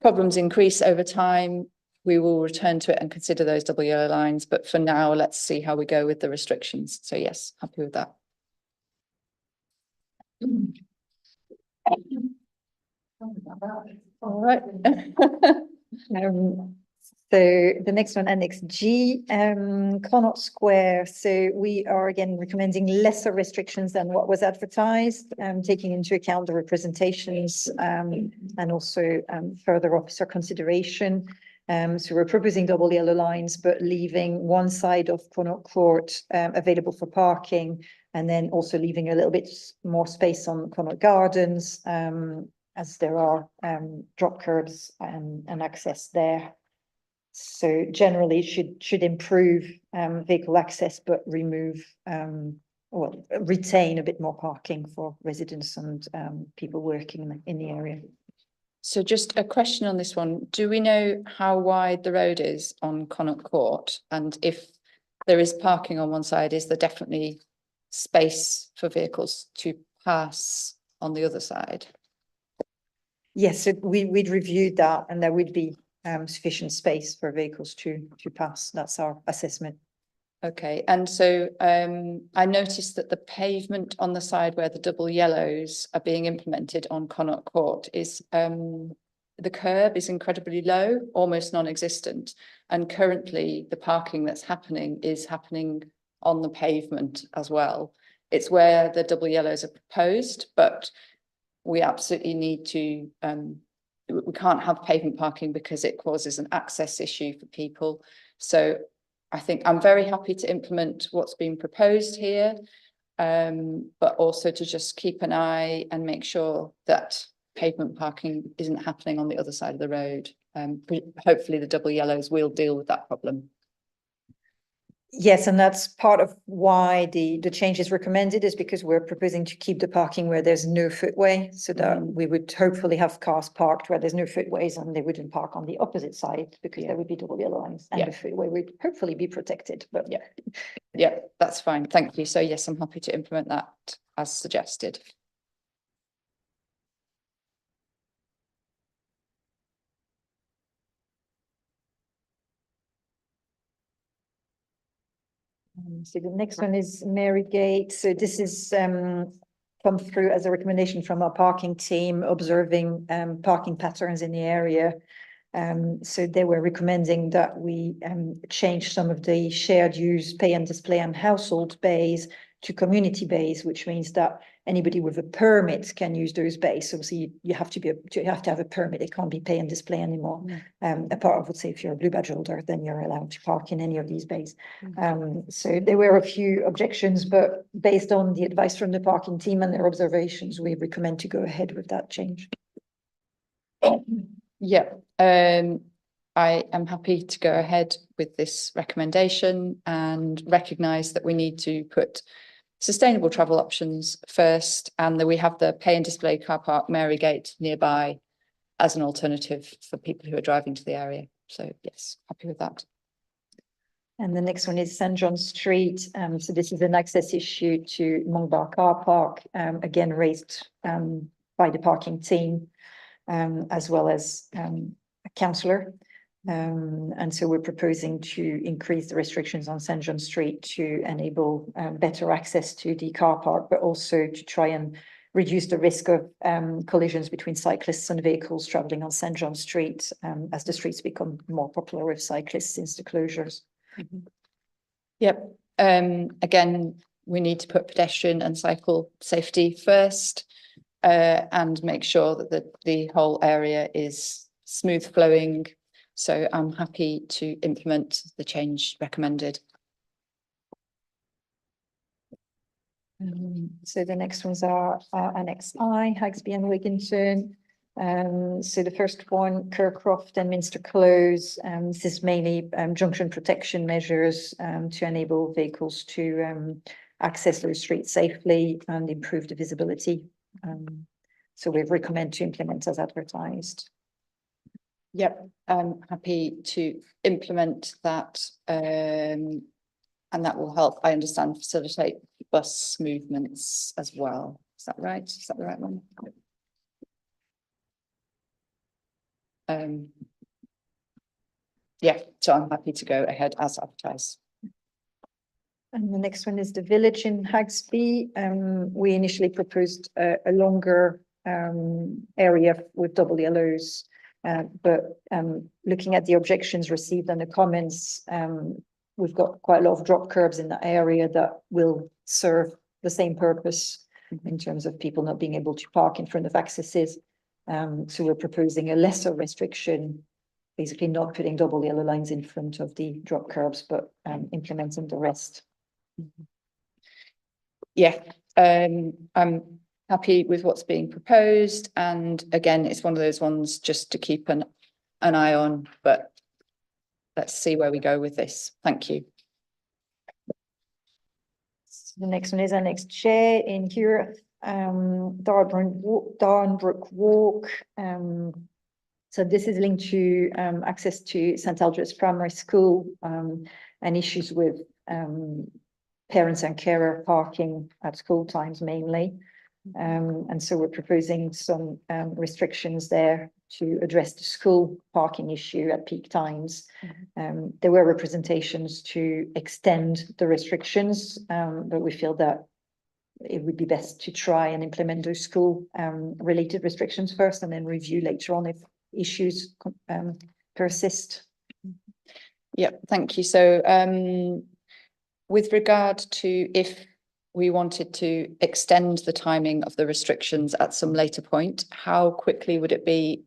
problems increase over time, we will return to it and consider those double yellow lines. But for now, let's see how we go with the restrictions. So yes, happy with that. All right. So the next one, Annex G, Connaught Square. So we are again recommending lesser restrictions than what was advertised, taking into account the representations and also further officer consideration. So we're proposing double yellow lines, but leaving one side of Connaught Court available for parking, and then also leaving a little bit more space on Connaught Gardens, as there are drop curbs and access there. So generally should improve vehicle access, but remove retain a bit more parking for residents and people working in the area. So just a question on this one. Do we know how wide the road is on Connaught Court? And if there is parking on one side, is there definitely space for vehicles to pass on the other side? Yes, we'd reviewed that, and there would be sufficient space for vehicles to pass. That's our assessment. Okay, and so I noticed that the pavement on the side where the double yellows are being implemented on Connaught Court is the curb is incredibly low, almost non-existent, and currently the parking that's happening is happening on the pavement as well. It's where the double yellows are proposed, but we absolutely need to we can't have pavement parking because it causes an access issue for people. So I think I'm very happy to implement what's been proposed here, but also to just keep an eye and make sure that pavement parking isn't happening on the other side of the road. Hopefully the double yellows will deal with that problem. Yes, and that's part of why the change is recommended, is because we're proposing to keep the parking where there's no footway, so that we would hopefully have cars parked where there's no footways, and they wouldn't park on the opposite side, because there would be double yellow lines, and the footway would hopefully be protected, but Yeah, that's fine. Thank you. So yes, I'm happy to implement that as suggested. So the next one is Mary Gate. So this is come through as a recommendation from our parking team, observing parking patterns in the area. So they were recommending that we change some of the shared use, pay and display and household bays to community bays, which means that anybody with a permit can use those bays. So you have to have a permit. It can't be pay and display anymore. Apart of, let's say, if you're a blue badge holder, then you're allowed to park in any of these bays. So there were a few objections, but based on the advice from the parking team and their observations, we recommend to go ahead with that change. Yeah, I am happy to go ahead with this recommendation and recognise that we need to put sustainable travel options first, and that we have the pay and display car park Marygate nearby as an alternative for people who are driving to the area. So yes, happy with that. And the next one is St. John Street. So this is an access issue to Monkbar car park, again raised by the parking team, as well as a councillor. And so we're proposing to increase the restrictions on St. John Street to enable better access to the car park, but also to try and reduce the risk of collisions between cyclists and vehicles travelling on St. John Street, as the streets become more popular with cyclists since the closures. Yep. Again, we need to put pedestrian and cycle safety first, and make sure that the whole area is smooth flowing. So I'm happy to implement the change recommended. So the next ones are Annex I, Hagsby and Wigginton. So the first one, Kirkcroft and Minster Close. This is mainly junction protection measures to enable vehicles to access those streets safely and improve the visibility. So we recommend to implement as advertised. Yep, I'm happy to implement that, and that will help, I understand, facilitate bus movements as well. Is that right? Is that the right one? Yeah, so I'm happy to go ahead as advertised. And the next one is the village in Hagsby. We initially proposed a longer area with double yellows. But looking at the objections received and the comments, we've got quite a lot of drop curbs in that area that will serve the same purpose in terms of people not being able to park in front of accesses. So we're proposing a lesser restriction, basically not putting double yellow lines in front of the drop curbs, but implementing the rest. Yeah, I'm happy with what's being proposed, and again, it's one of those ones just to keep an eye on, but let's see where we go with this. Thank you. So the next one is Annex J in here, Darnbrook Walk. So this is linked to access to St. Aldred's Primary School, and issues with parents and carer parking at school times mainly. And so we're proposing some restrictions there to address the school parking issue at peak times. There were representations to extend the restrictions, but we feel that it would be best to try and implement those school related restrictions first, and then review later on if issues persist. Yeah, thank you. So with regard to if we wanted to extend the timing of the restrictions at some later point, how quickly would it be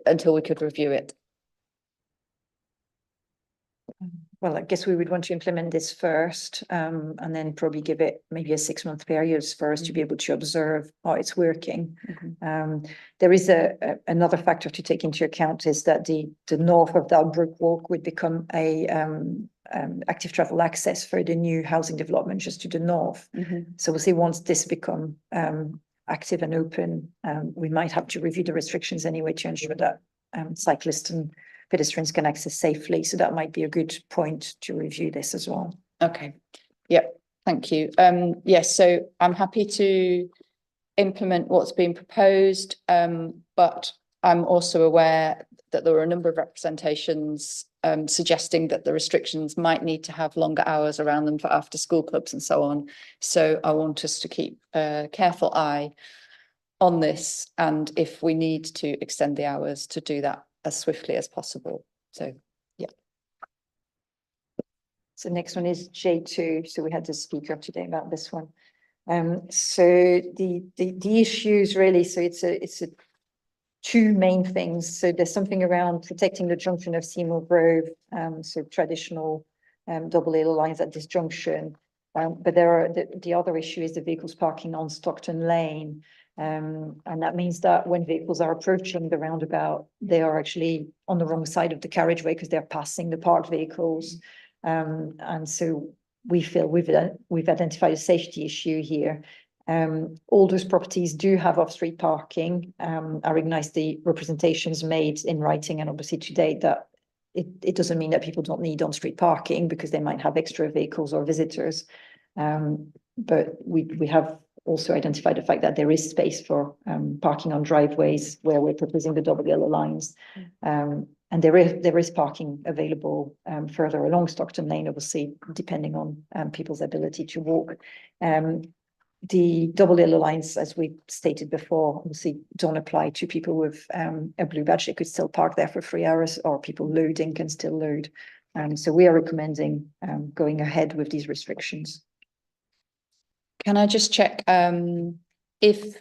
until we could review it? Well, I guess we would want to implement this first, and then probably give it maybe a 6-month period first to be able to observe how it's working. There is another factor to take into account, is that the north of Darnbrook Walk would become a active travel access for the new housing development just to the north. So we'll see once this become active and open, we might have to review the restrictions anyway to ensure that cyclists and pedestrians can access safely. So that might be a good point to review this as well. Okay, yep, thank you. Yes, so I'm happy to implement what's been proposed, but I'm also aware that there were a number of representations suggesting that the restrictions might need to have longer hours around them for after school clubs and so on. So I want us to keep a careful eye on this, and if we need to extend the hours, to do that as swiftly as possible. So yeah. So next one is J2. So we had the speaker up today about this one. So the issues really, so it's a two main things. So there's something around protecting the junction of Seymour Grove, so traditional double yellow lines at this junction. But there are the other issue is the vehicles parking on Stockton Lane. And that means that when vehicles are approaching the roundabout, they are actually on the wrong side of the carriageway because they're passing the parked vehicles. And so we feel we've identified a safety issue here. All those properties do have off-street parking. I recognise the representations made in writing and obviously today that it doesn't mean that people don't need on-street parking because they might have extra vehicles or visitors. But we have also identified the fact that there is space for parking on driveways where we're proposing the double yellow lines. And there is parking available further along Stockton Lane, obviously, depending on people's ability to walk. The double yellow lines, as we stated before, obviously don't apply to people with a blue badge. They could still park there for 3 hours, or people loading can still load. So we are recommending going ahead with these restrictions. Can I just check if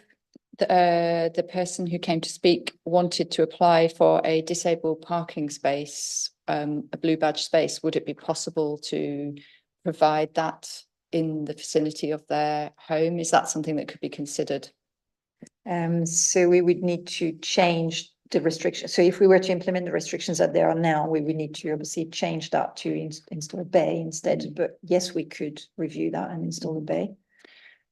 the person who came to speak wanted to apply for a disabled parking space, a blue badge space, would it be possible to provide that in the vicinity of their home? Is that something that could be considered? So we would need to change the restrictions. So if we were to implement the restrictions that there are now, we would need to obviously change that to install a bay instead. But yes, we could review that and install a bay.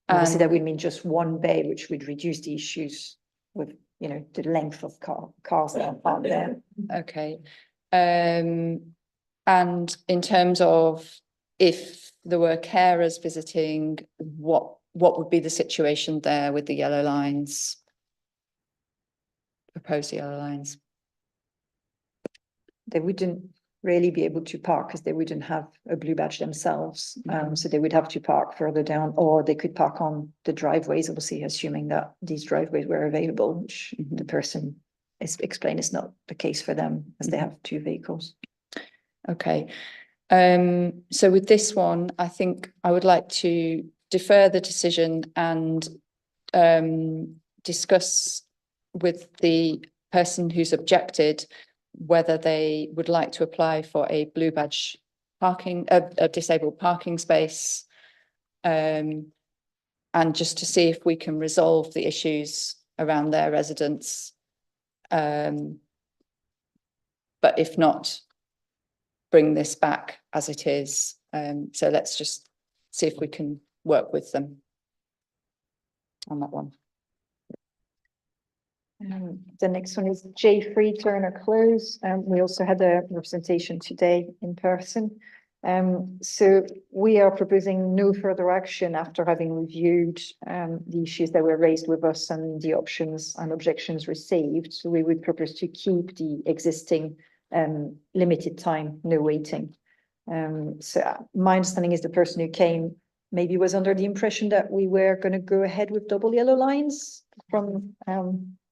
Obviously, that would mean just one bay, which would reduce the issues with, you know, the length of cars that are parked there. Okay. And in terms of if there were carers visiting, what would be the situation there with the yellow lines? Proposed yellow lines. They wouldn't really be able to park because they wouldn't have a blue badge themselves. So they would have to park further down, or they could park on the driveways, obviously assuming that these driveways were available, which the person is explained is not the case for them as they have two vehicles. Okay. So with this one, I think I would like to defer the decision and discuss with the person who's objected whether they would like to apply for a blue badge parking, a disabled parking space, and just to see if we can resolve the issues around their residents. But if not, bring this back as it is. So let's just see if we can work with them on that one. The next one is J3 Turner Close. We also had a representation today in person. So we are proposing no further action after having reviewed the issues that were raised with us and the options and objections received. So we would propose to keep the existing limited time, no waiting. So my understanding is the person who came maybe was under the impression that we were going to go ahead with double yellow lines from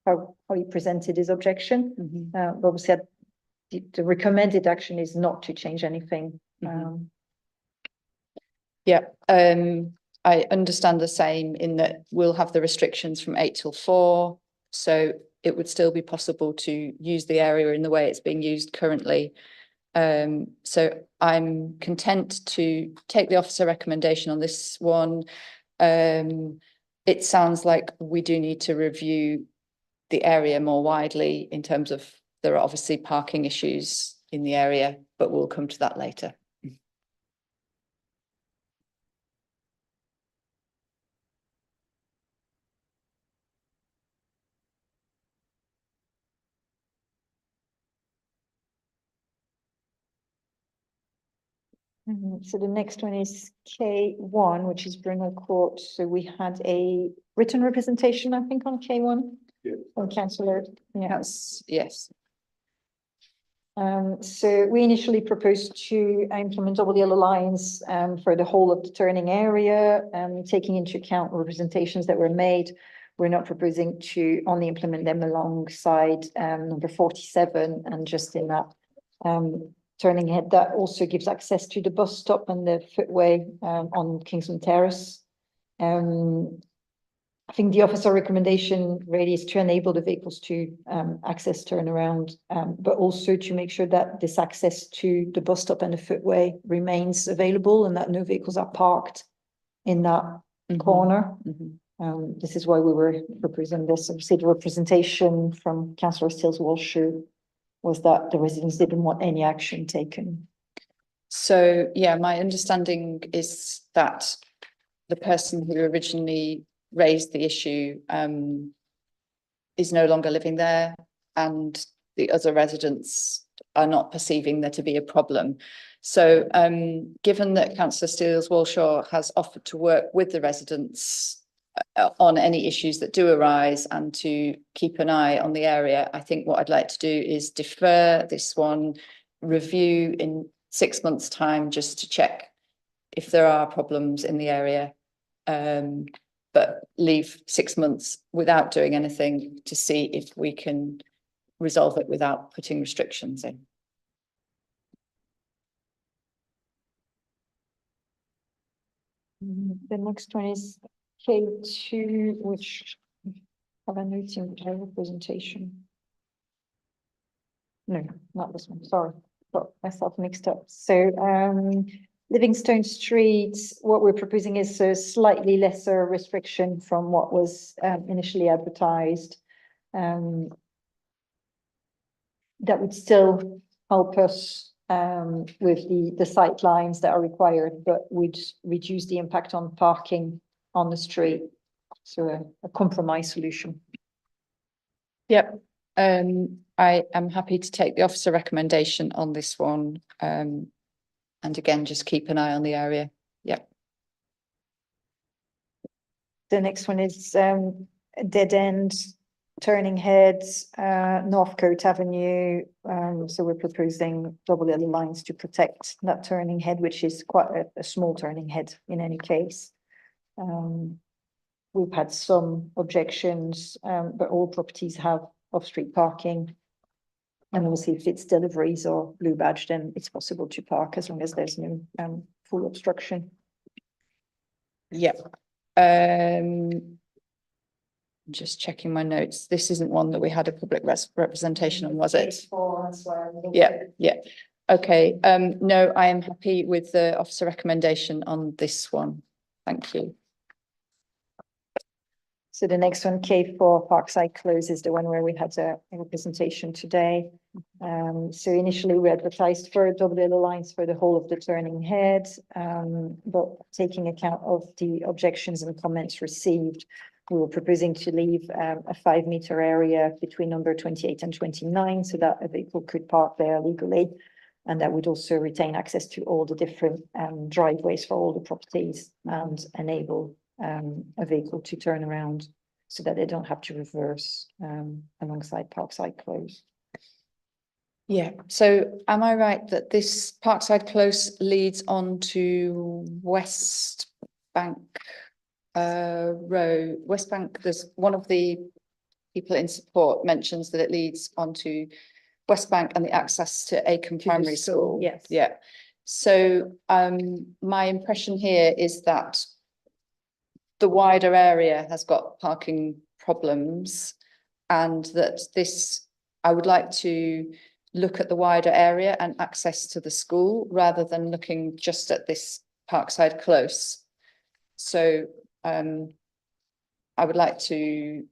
how he presented his objection. But obviously the recommended action is not to change anything. Yeah, I understand the same in that we'll have the restrictions from 8 till 4. So it would still be possible to use the area in the way it's being used currently. So I'm content to take the officer recommendation on this one. It sounds like we do need to review the area more widely in terms of there are obviously parking issues in the area, but we'll come to that later. So the next one is K1, which is Brunel Court. So we had a written representation, I think, on K1. Yeah. From councillor. Yeah. Yes. So we initially proposed to implement double yellow lines for the whole of the turning area, taking into account representations that were made. We're not proposing to only implement them alongside number 47 and just in that turning head. That also gives access to the bus stop and the footway on Kingsland Terrace. I think the officer recommendation really is to enable the vehicles to access turnaround, but also to make sure that this access to the bus stop and the footway remains available and that no vehicles are parked in that corner. This is why we were proposing this. Obviously, the representation from Councillor Stills Walsh was that the residents didn't want any action taken. So, yeah, my understanding is that the person who originally raised the issue is no longer living there, and the other residents are not perceiving there to be a problem. So given that Councillor Steels Walshaw has offered to work with the residents on any issues that do arise and to keep an eye on the area, I think what I'd like to do is defer this one, review in 6 months' time just to check if there are problems in the area, but leave 6 months without doing anything to see if we can resolve it without putting restrictions in. The next one is K2, which have a noting with our representation. No, not this one, sorry, got myself mixed up. So Livingstone Street, what we're proposing is a slightly lesser restriction from what was initially advertised. That would still help us with the sight lines that are required, but would reduce the impact on parking on the street. So a compromise solution. Yep. I am happy to take the officer recommendation on this one. And again, just keep an eye on the area. Yep. The next one is a dead end turning heads, Northcote Avenue. So we're proposing double yellow lines to protect that turning head, which is quite a small turning head in any case. We've had some objections, but all properties have off-street parking. And obviously if it's deliveries or blue badge, then it's possible to park as long as there's no full obstruction. Yep. Just checking my notes. This isn't one that we had a public representation on, was it? Yeah, yeah. Okay. No, I am happy with the officer recommendation on this one. Thank you. So the next one, K4 Parkside Close, is the one where we had a representation today. So initially we advertised for double yellow lines for the whole of the turning head, but taking account of the objections and comments received, we were proposing to leave a 5 meter area between number 28 and 29 so that a vehicle could park there legally. And that would also retain access to all the different driveways for all the properties and enable a vehicle to turn around so that they don't have to reverse alongside Parkside Close. Yeah, so am I right that this Parkside Close leads on to West Bank Road? West Bank, there's one of the people in support mentions that it leads onto West Bank and the access to Acombe Primary School. Yes. Yeah. So my impression here is that the wider area has got parking problems, and that this, I would like to look at the wider area and access to the school rather than looking just at this Parkside Close. So I would like to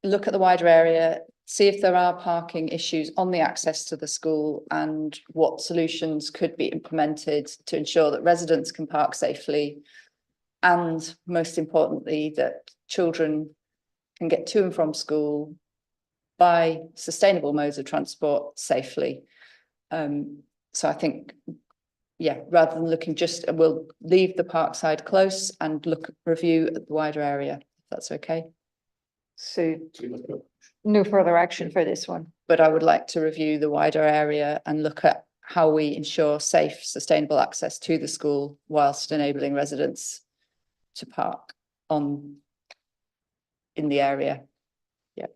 look at the wider area, see if there are parking issues on the access to the school and what solutions could be implemented to ensure that residents can park safely. And most importantly, that children can get to and from school by sustainable modes of transport safely. So I think yeah, rather than looking just, we'll leave the park side close and review at the wider area, if that's okay. So no further action for this one. But I would like to review the wider area and look at how we ensure safe, sustainable access to the school whilst enabling residents to park in the area. Yeah.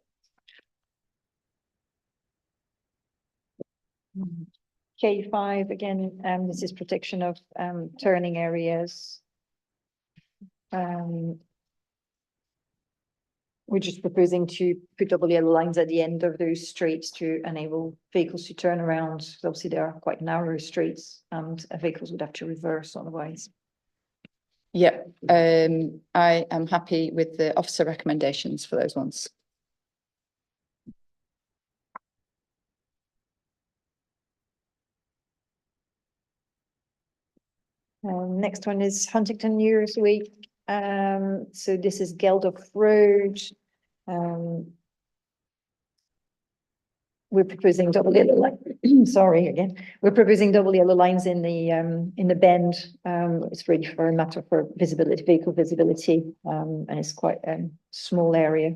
K5, again, this is protection of turning areas. We're just proposing to put double yellow lines at the end of those streets to enable vehicles to turn around. Obviously, there are quite narrow streets and vehicles would have to reverse otherwise. Yeah, I am happy with the officer recommendations for those ones. Next one is Huntington New Year's Week. So this is Geldof Road. We're proposing double yellow line. Sorry, again. We're proposing double yellow lines in the bend. It's really for a matter for visibility, vehicle visibility, and it's quite a small area.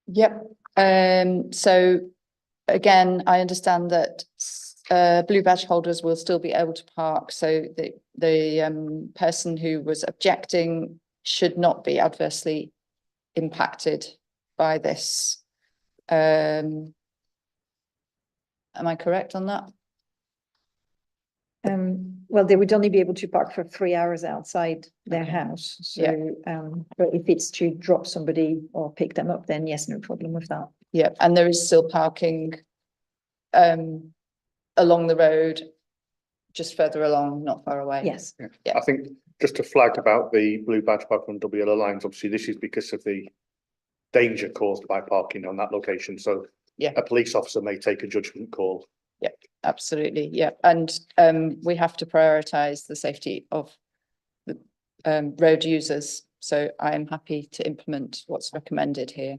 Yep. So again, I understand that blue badge holders will still be able to park. So the person who was objecting should not be adversely impacted by this. Am I correct on that? Well, they would only be able to park for 3 hours outside their house. So, but if it's to drop somebody or pick them up, then yes, no problem with that. Yeah, and there is still parking along the road, just further along, not far away. Yes. Yeah. I think just to flag about the blue badge park on double yellow lines, obviously this is because of the danger caused by parking on that location. So yeah, a police officer may take a judgment call. Yeah, absolutely. Yeah, and we have to prioritise the safety of the road users. So I am happy to implement what's recommended here.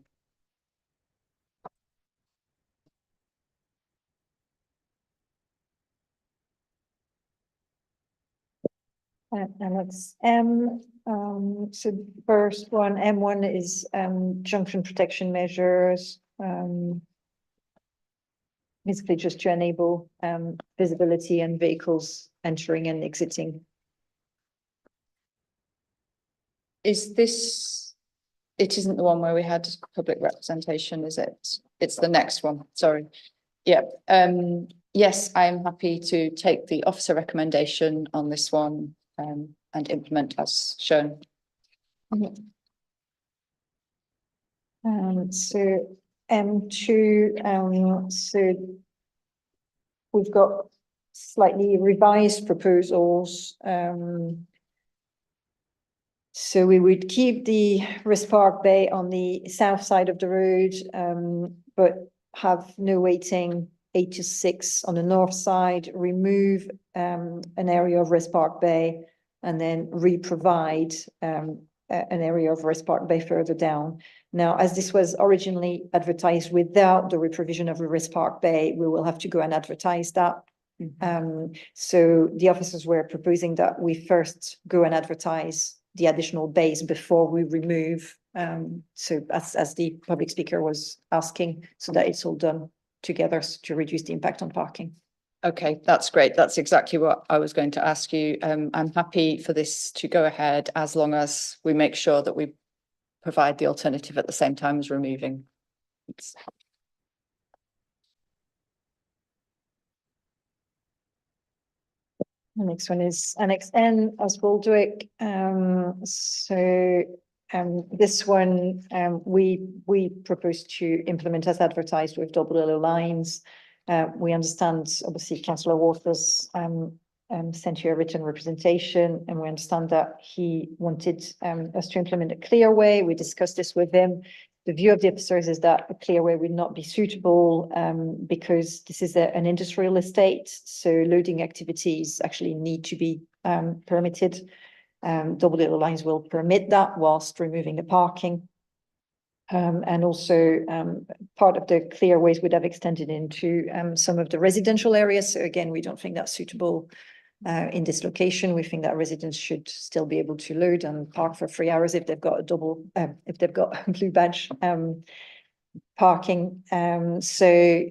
And that's so first one, M1 is junction protection measures. Basically just to enable visibility and vehicles entering and exiting. Is this, it isn't the one where we had public representation, is it? It's the next one, sorry. Yeah, yes, I am happy to take the officer recommendation on this one and implement as shown. So M2, so we've got slightly revised proposals. So we would keep the Risk Park Bay on the south side of the road, but have no waiting 8 to 6 on the north side, remove an area of Risk Park Bay, and then re-provide an area of Risk Park Bay further down. Now, as this was originally advertised without the reprovision of a Risk Park Bay, we will have to go and advertise that. So the officers were proposing that we first go and advertise the additional bays before we remove. So as the public speaker was asking, so that it's all done together to reduce the impact on parking. Okay, that's great. That's exactly what I was going to ask you. I'm happy for this to go ahead as long as we make sure that we provide the alternative at the same time as removing. The next one is Annex N, Oswaldwick. This one we propose to implement as advertised with double yellow lines. We understand, obviously, Councillor Waters sent you a written representation, and we understand that he wanted us to implement a clear way. We discussed this with him. The view of the officers is that a clear way would not be suitable because this is an industrial estate, so loading activities actually need to be permitted. Double yellow lines will permit that whilst removing the parking. And also part of the clearways would have extended into some of the residential areas. So again, we don't think that's suitable in this location. We think that residents should still be able to load and park for 3 hours if they've got a double, if they've got a blue badge parking. So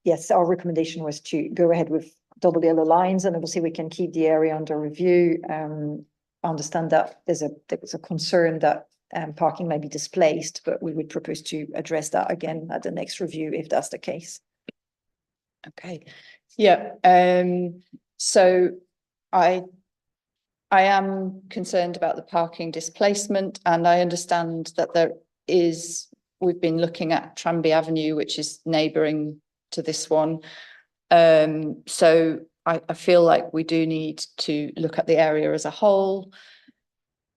yes, our recommendation was to go ahead with double yellow lines, and obviously we can keep the area under review. I understand that there's a concern that parking may be displaced, but we would propose to address that again at the next review if that's the case. Okay, yeah, so I am concerned about the parking displacement, and I understand that we've been looking at Tranby Avenue, which is neighbouring to this one. So I feel like we do need to look at the area as a whole.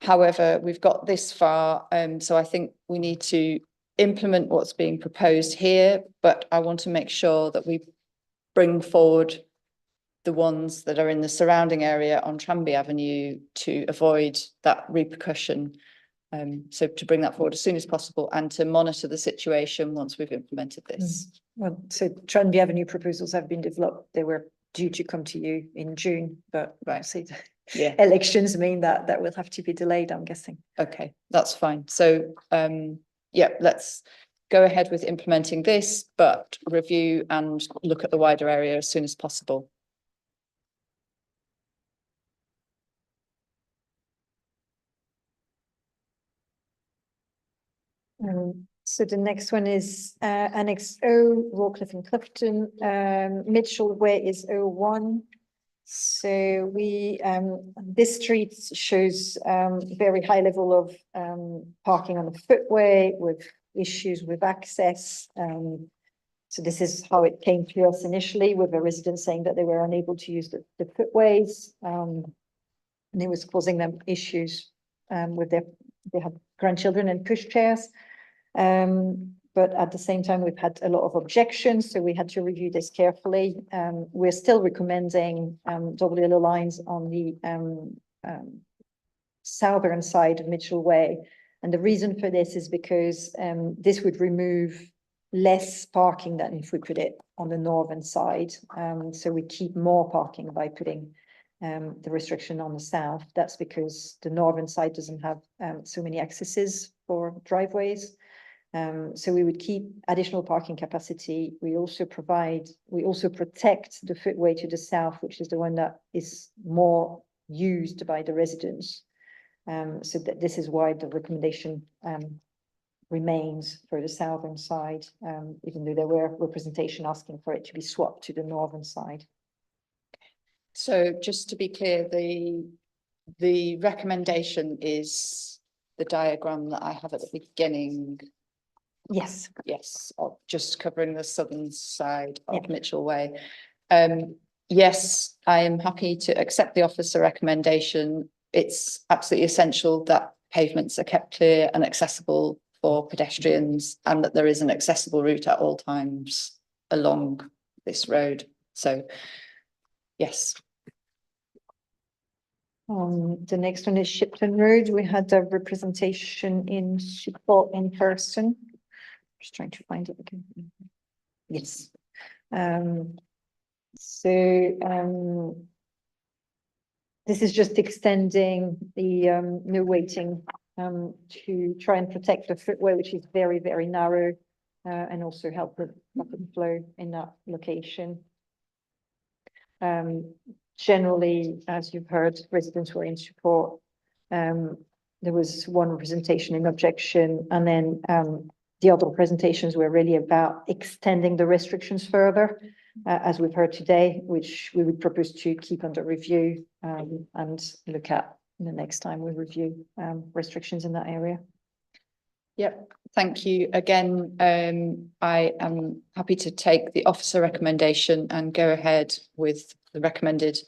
However, we've got this far, so I think we need to implement what's being proposed here, but I want to make sure that we bring forward the ones that are in the surrounding area on Tranby Avenue to avoid that repercussion. So to bring that forward as soon as possible and to monitor the situation once we've implemented this. Well, so Tranby Avenue proposals have been developed. They were due to come to you in June, but see, Yeah, elections mean that will have to be delayed, I'm guessing. okay, that's fine. So yeah, let's go ahead with implementing this, but review and look at the wider area as soon as possible. So the next one is Annex O, Rawcliffe and Clifton. Mitchell Way is O1. So we this street shows very high level of parking on the footway with issues with access. So this is how it came to us initially, with the residents saying that they were unable to use the footways, and it was causing them issues with they have grandchildren and pushchairs. But at the same time, we've had a lot of objections, so we had to review this carefully. We're still recommending double yellow lines on the southern side of Mitchell Way. And the reason for this is because this would remove less parking than if we put it on the northern side. So we keep more parking by putting the restriction on the south. That's because the northern side doesn't have so many accesses for driveways. So we would keep additional parking capacity. We also protect the footway to the south, which is the one that is more used by the residents. So that this is why the recommendation remains for the southern side, even though there were representation asking for it to be swapped to the northern side. So just to be clear, the recommendation is the diagram that I have at the beginning. Yes. Yes, of just covering the southern side of Yeah. Mitchell Way. Yes, I am happy to accept the officer recommendation. It's absolutely essential that pavements are kept clear and accessible for pedestrians, and that there is an accessible route at all times along this road. So, yes. The next one is Shipton Road. We had a representation in support in person. Just trying to find it again. Yes. This is just extending the no waiting to try and protect the footway, which is very, very narrow, and also help with traffic flow in that location. Generally, as you've heard, residents were in support. There was one representation in objection, and then the other presentations were really about extending the restrictions further, as we've heard today, which we would propose to keep under review and look at the next time we review restrictions in that area. Yep, thank you again. I am happy to take the officer recommendation and go ahead with the recommended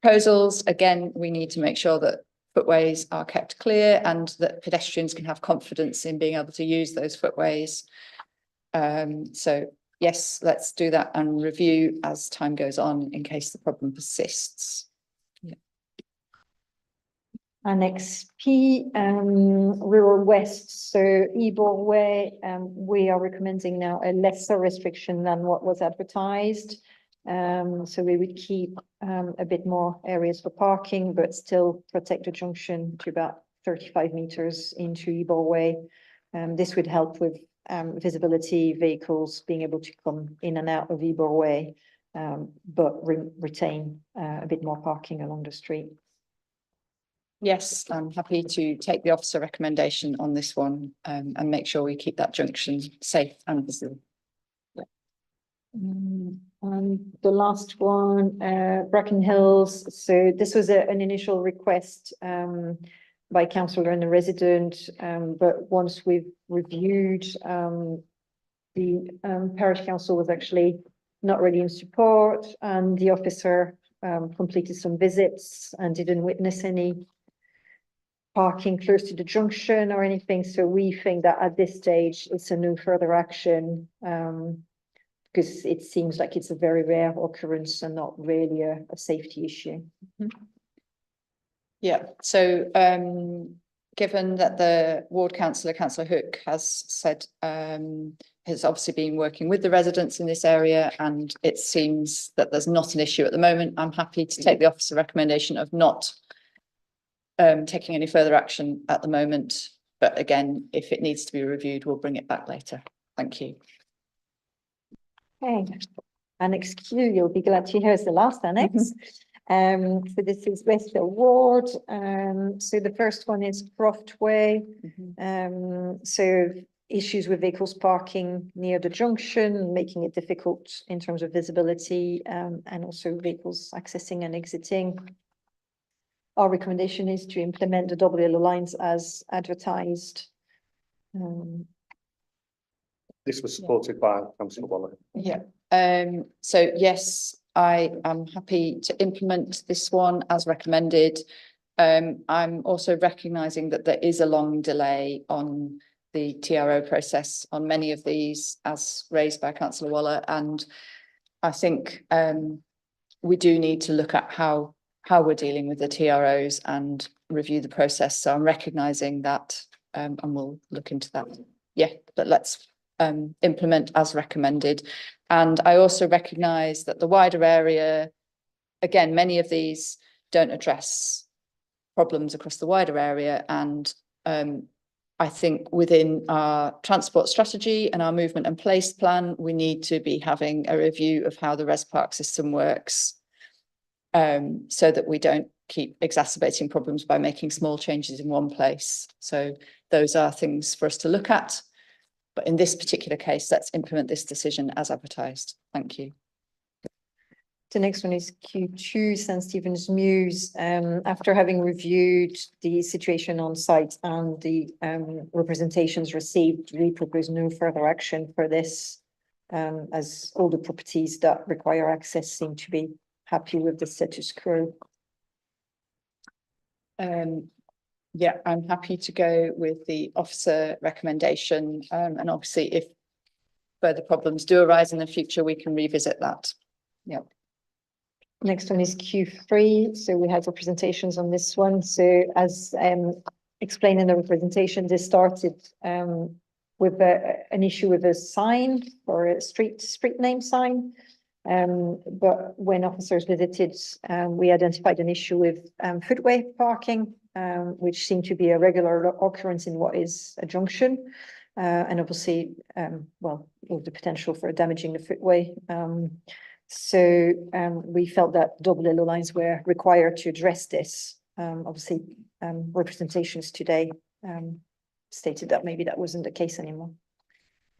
proposals. Again, we need to make sure that footways are kept clear and that pedestrians can have confidence in being able to use those footways. So yes, let's do that and review as time goes on in case the problem persists. Annex P, Rural West, so Ebor Way, we are recommending now a lesser restriction than what was advertised. So we would keep a bit more areas for parking, but still protect the junction to about 35 meters into Ebor Way. This would help with visibility, vehicles being able to come in and out of Ebor Way, but retain a bit more parking along the street. Yes, I'm happy to take the officer recommendation on this one, and make sure we keep that junction safe and visible. And the last one, Bracken Hills. So this was an initial request by councillor and a resident, but once we've reviewed, the parish council was actually not really in support, and the officer completed some visits and didn't witness any parking close to the junction or anything. So we think that at this stage, it's a no further action, because it seems like it's a very rare occurrence and not really a safety issue. Yeah, so given that the ward councillor, Councillor Hook, has said has obviously been working with the residents in this area, and it seems that there's not an issue at the moment, I'm happy to take the officer recommendation of not taking any further action at the moment. But again, if it needs to be reviewed, we'll bring it back later. Thank you. Okay, Annex Q, you'll be glad to hear is the last annex. So this is Westfield Ward. So the first one is Croft Way. So issues with vehicles parking near the junction, making it difficult in terms of visibility, and also vehicles accessing and exiting. Our recommendation is to implement the double yellow lines as advertised. This was supported by Councillor Waller. Yeah, so yes, I am happy to implement this one as recommended. I'm also recognising that there is a long delay on the TRO process on many of these, as raised by Councillor Waller, and I think we do need to look at how we're dealing with the TROs and review the process. So I'm recognising that, and we'll look into that. Yeah, but let's implement as recommended. And I also recognise that the wider area, again, many of these don't address problems across the wider area, and I think within our transport strategy and our movement and place plan, we need to be having a review of how the res park system works, so that we don't keep exacerbating problems by making small changes in one place. So those are things for us to look at. But in this particular case, let's implement this decision as advertised. Thank you. The next one is Q2, St. Stephen's Mews. After having reviewed the situation on site and the representations received, we propose no further action for this, as all the properties that require access seem to be happy with the status quo. Yeah, I'm happy to go with the officer recommendation, and obviously if further problems do arise in the future, we can revisit that. Yeah. Next one is Q3. So we had representations on this one. So as explained in the representation, this started with an issue with a sign or a street name sign. But when officers visited, we identified an issue with footway parking, which seemed to be a regular occurrence in what is a junction, and obviously, well, with the potential for damaging the footway. So we felt that double yellow lines were required to address this. Obviously, representations today stated that maybe that wasn't the case anymore.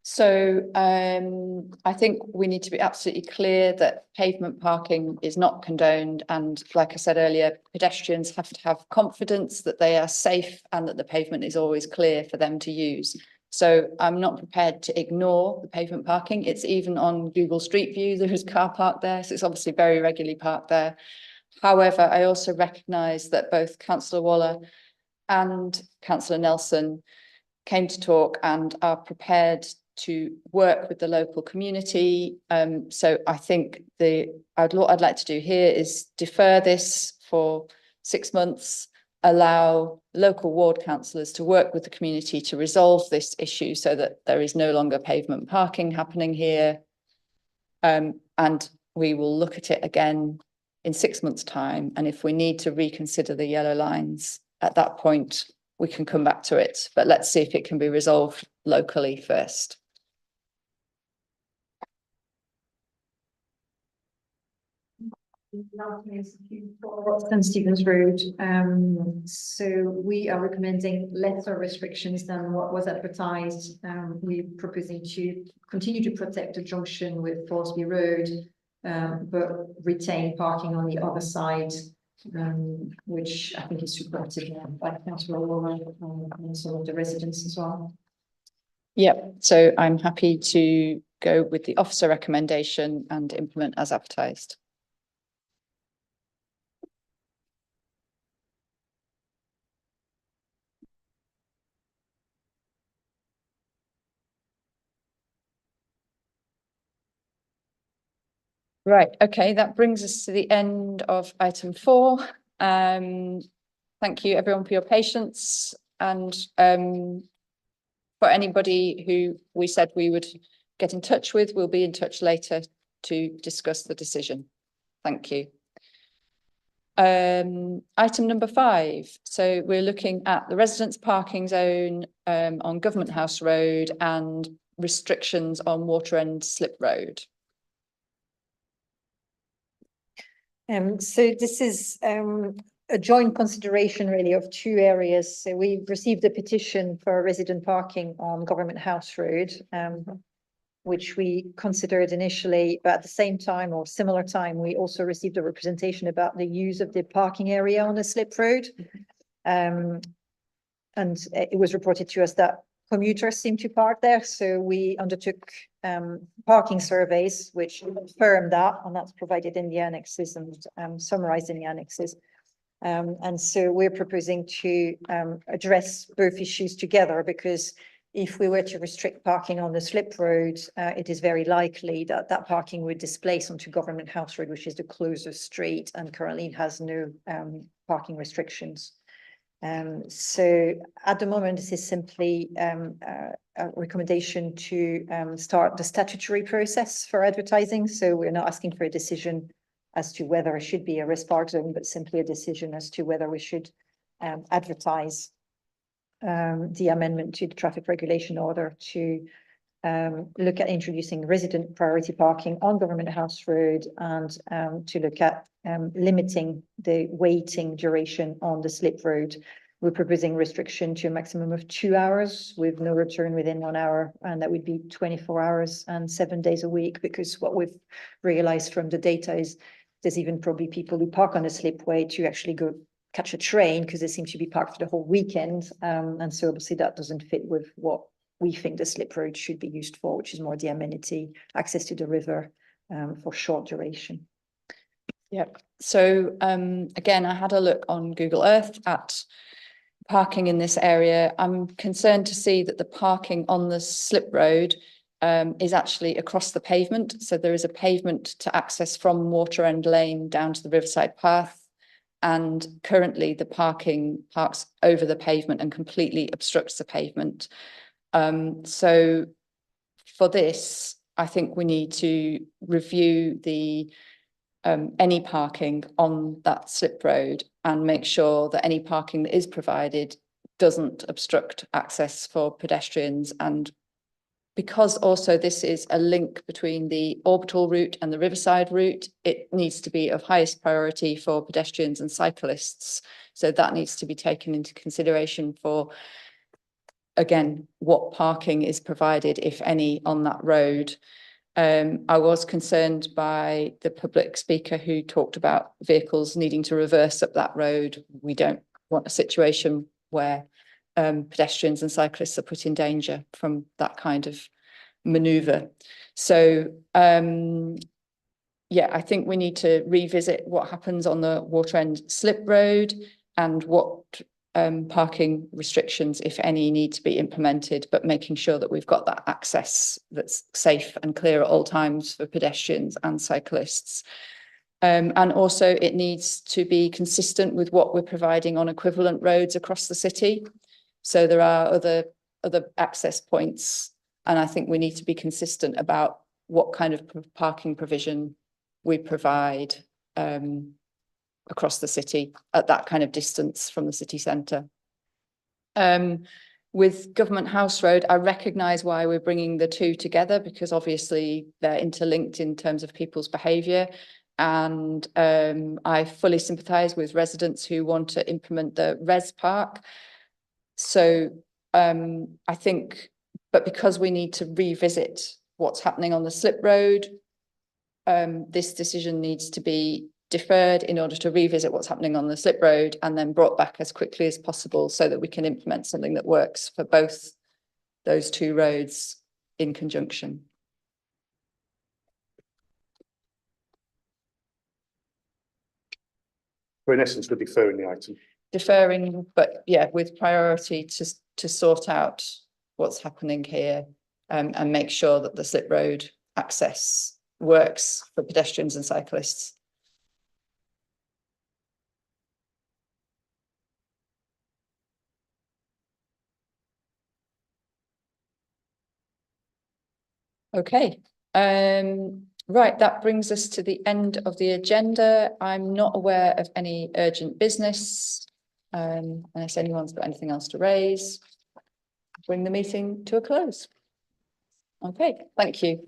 So I think we need to be absolutely clear that pavement parking is not condoned, and like I said earlier, pedestrians have to have confidence that they are safe and that the pavement is always clear for them to use. So I'm not prepared to ignore the pavement parking. It's even on Google Street View, there is car park there, so it's obviously very regularly parked there. However, I also recognise that both Councillor Waller and Councillor Nelson came to talk and are prepared to work with the local community. So I think what I'd like to do here is defer this for 6 months allow local ward councillors to work with the community to resolve this issue so that there is no longer pavement parking happening here. And we will look at it again in 6 months' time. And if we need to reconsider the yellow lines at that point, we can come back to it. But let's see if it can be resolved locally first. St Stephen's Road. So we are recommending lesser restrictions than what was advertised. We're proposing to continue to protect the junction with Thorsby Road, but retain parking on the other side, which I think is supported by Councillor Laura and some of the residents as well. Yep, so I'm happy to go with the officer recommendation and implement as advertised. Right, okay, that brings us to the end of item 4. Thank you everyone for your patience, and for anybody who we said we would get in touch with, we'll be in touch later to discuss the decision. Thank you. Item number 5. So we're looking at the residents parking zone on Government House Road and restrictions on Water End Slip Road. So this is a joint consideration really of 2 areas. So we received a petition for resident parking on Government House Road, which we considered initially, but at the same time or similar time, we also received a representation about the use of the parking area on the slip road. And it was reported to us that commuters seem to park there. So we undertook parking surveys, which confirmed that, and that's provided in the annexes and summarized in the annexes. And so we're proposing to address both issues together, because if we were to restrict parking on the slip road, it is very likely that that parking would displace onto Government House Road, which is the closest street and currently has no parking restrictions. So at the moment, this is simply a recommendation to start the statutory process for advertising. So we're not asking for a decision as to whether it should be a risk park zone, but simply a decision as to whether we should advertise the amendment to the traffic regulation order to look at introducing resident priority parking on Government House Road, and to look at limiting the waiting duration on the slip road. We're proposing restriction to a maximum of 2 hours with no return within 1 hour, and that would be 24 hours and 7 days a week, because what we've realized from the data is there's even probably people who park on a slipway to actually go catch a train because they seem to be parked for the whole weekend. And so obviously that doesn't fit with what we think the slip road should be used for, which is more the amenity, access to the river for short duration. Yep. So again, I had a look on Google Earth at parking in this area. I'm concerned to see that the parking on the slip road is actually across the pavement. So there is a pavement to access from Water End Lane down to the Riverside Path. And currently the parking parks over the pavement and completely obstructs the pavement. So for this, I think we need to review the any parking on that slip road and make sure that any parking that is provided doesn't obstruct access for pedestrians. And because also this is a link between the orbital route and the Riverside route, it needs to be of highest priority for pedestrians and cyclists. So that needs to be taken into consideration for, again, what parking is provided, if any, on that road. I was concerned by the public speaker who talked about vehicles needing to reverse up that road. We don't want a situation where pedestrians and cyclists are put in danger from that kind of manoeuvre. So yeah, I think we need to revisit what happens on the Water End slip road and what parking restrictions, if any, need to be implemented, but making sure that we've got that access that's safe and clear at all times for pedestrians and cyclists. And also it needs to be consistent with what we're providing on equivalent roads across the city. So there are other access points, and I think we need to be consistent about what kind of parking provision we provide across the city at that kind of distance from the city centre. With Government House Road, I recognise why we're bringing the two together, because obviously they're interlinked in terms of people's behaviour. And I fully sympathise with residents who want to implement the res park. So I think, but because we need to revisit what's happening on the slip road, this decision needs to be deferred in order to revisit what's happening on the slip road and then brought back as quickly as possible so that we can implement something that works for both those two roads in conjunction. So in essence, we're deferring the item. Deferring, but yeah, with priority to sort out what's happening here and make sure that the slip road access works for pedestrians and cyclists. Okay, right, that brings us to the end of the agenda. I'm not aware of any urgent business, unless anyone's got anything else to raise. Bring the meeting to a close. Okay, thank you.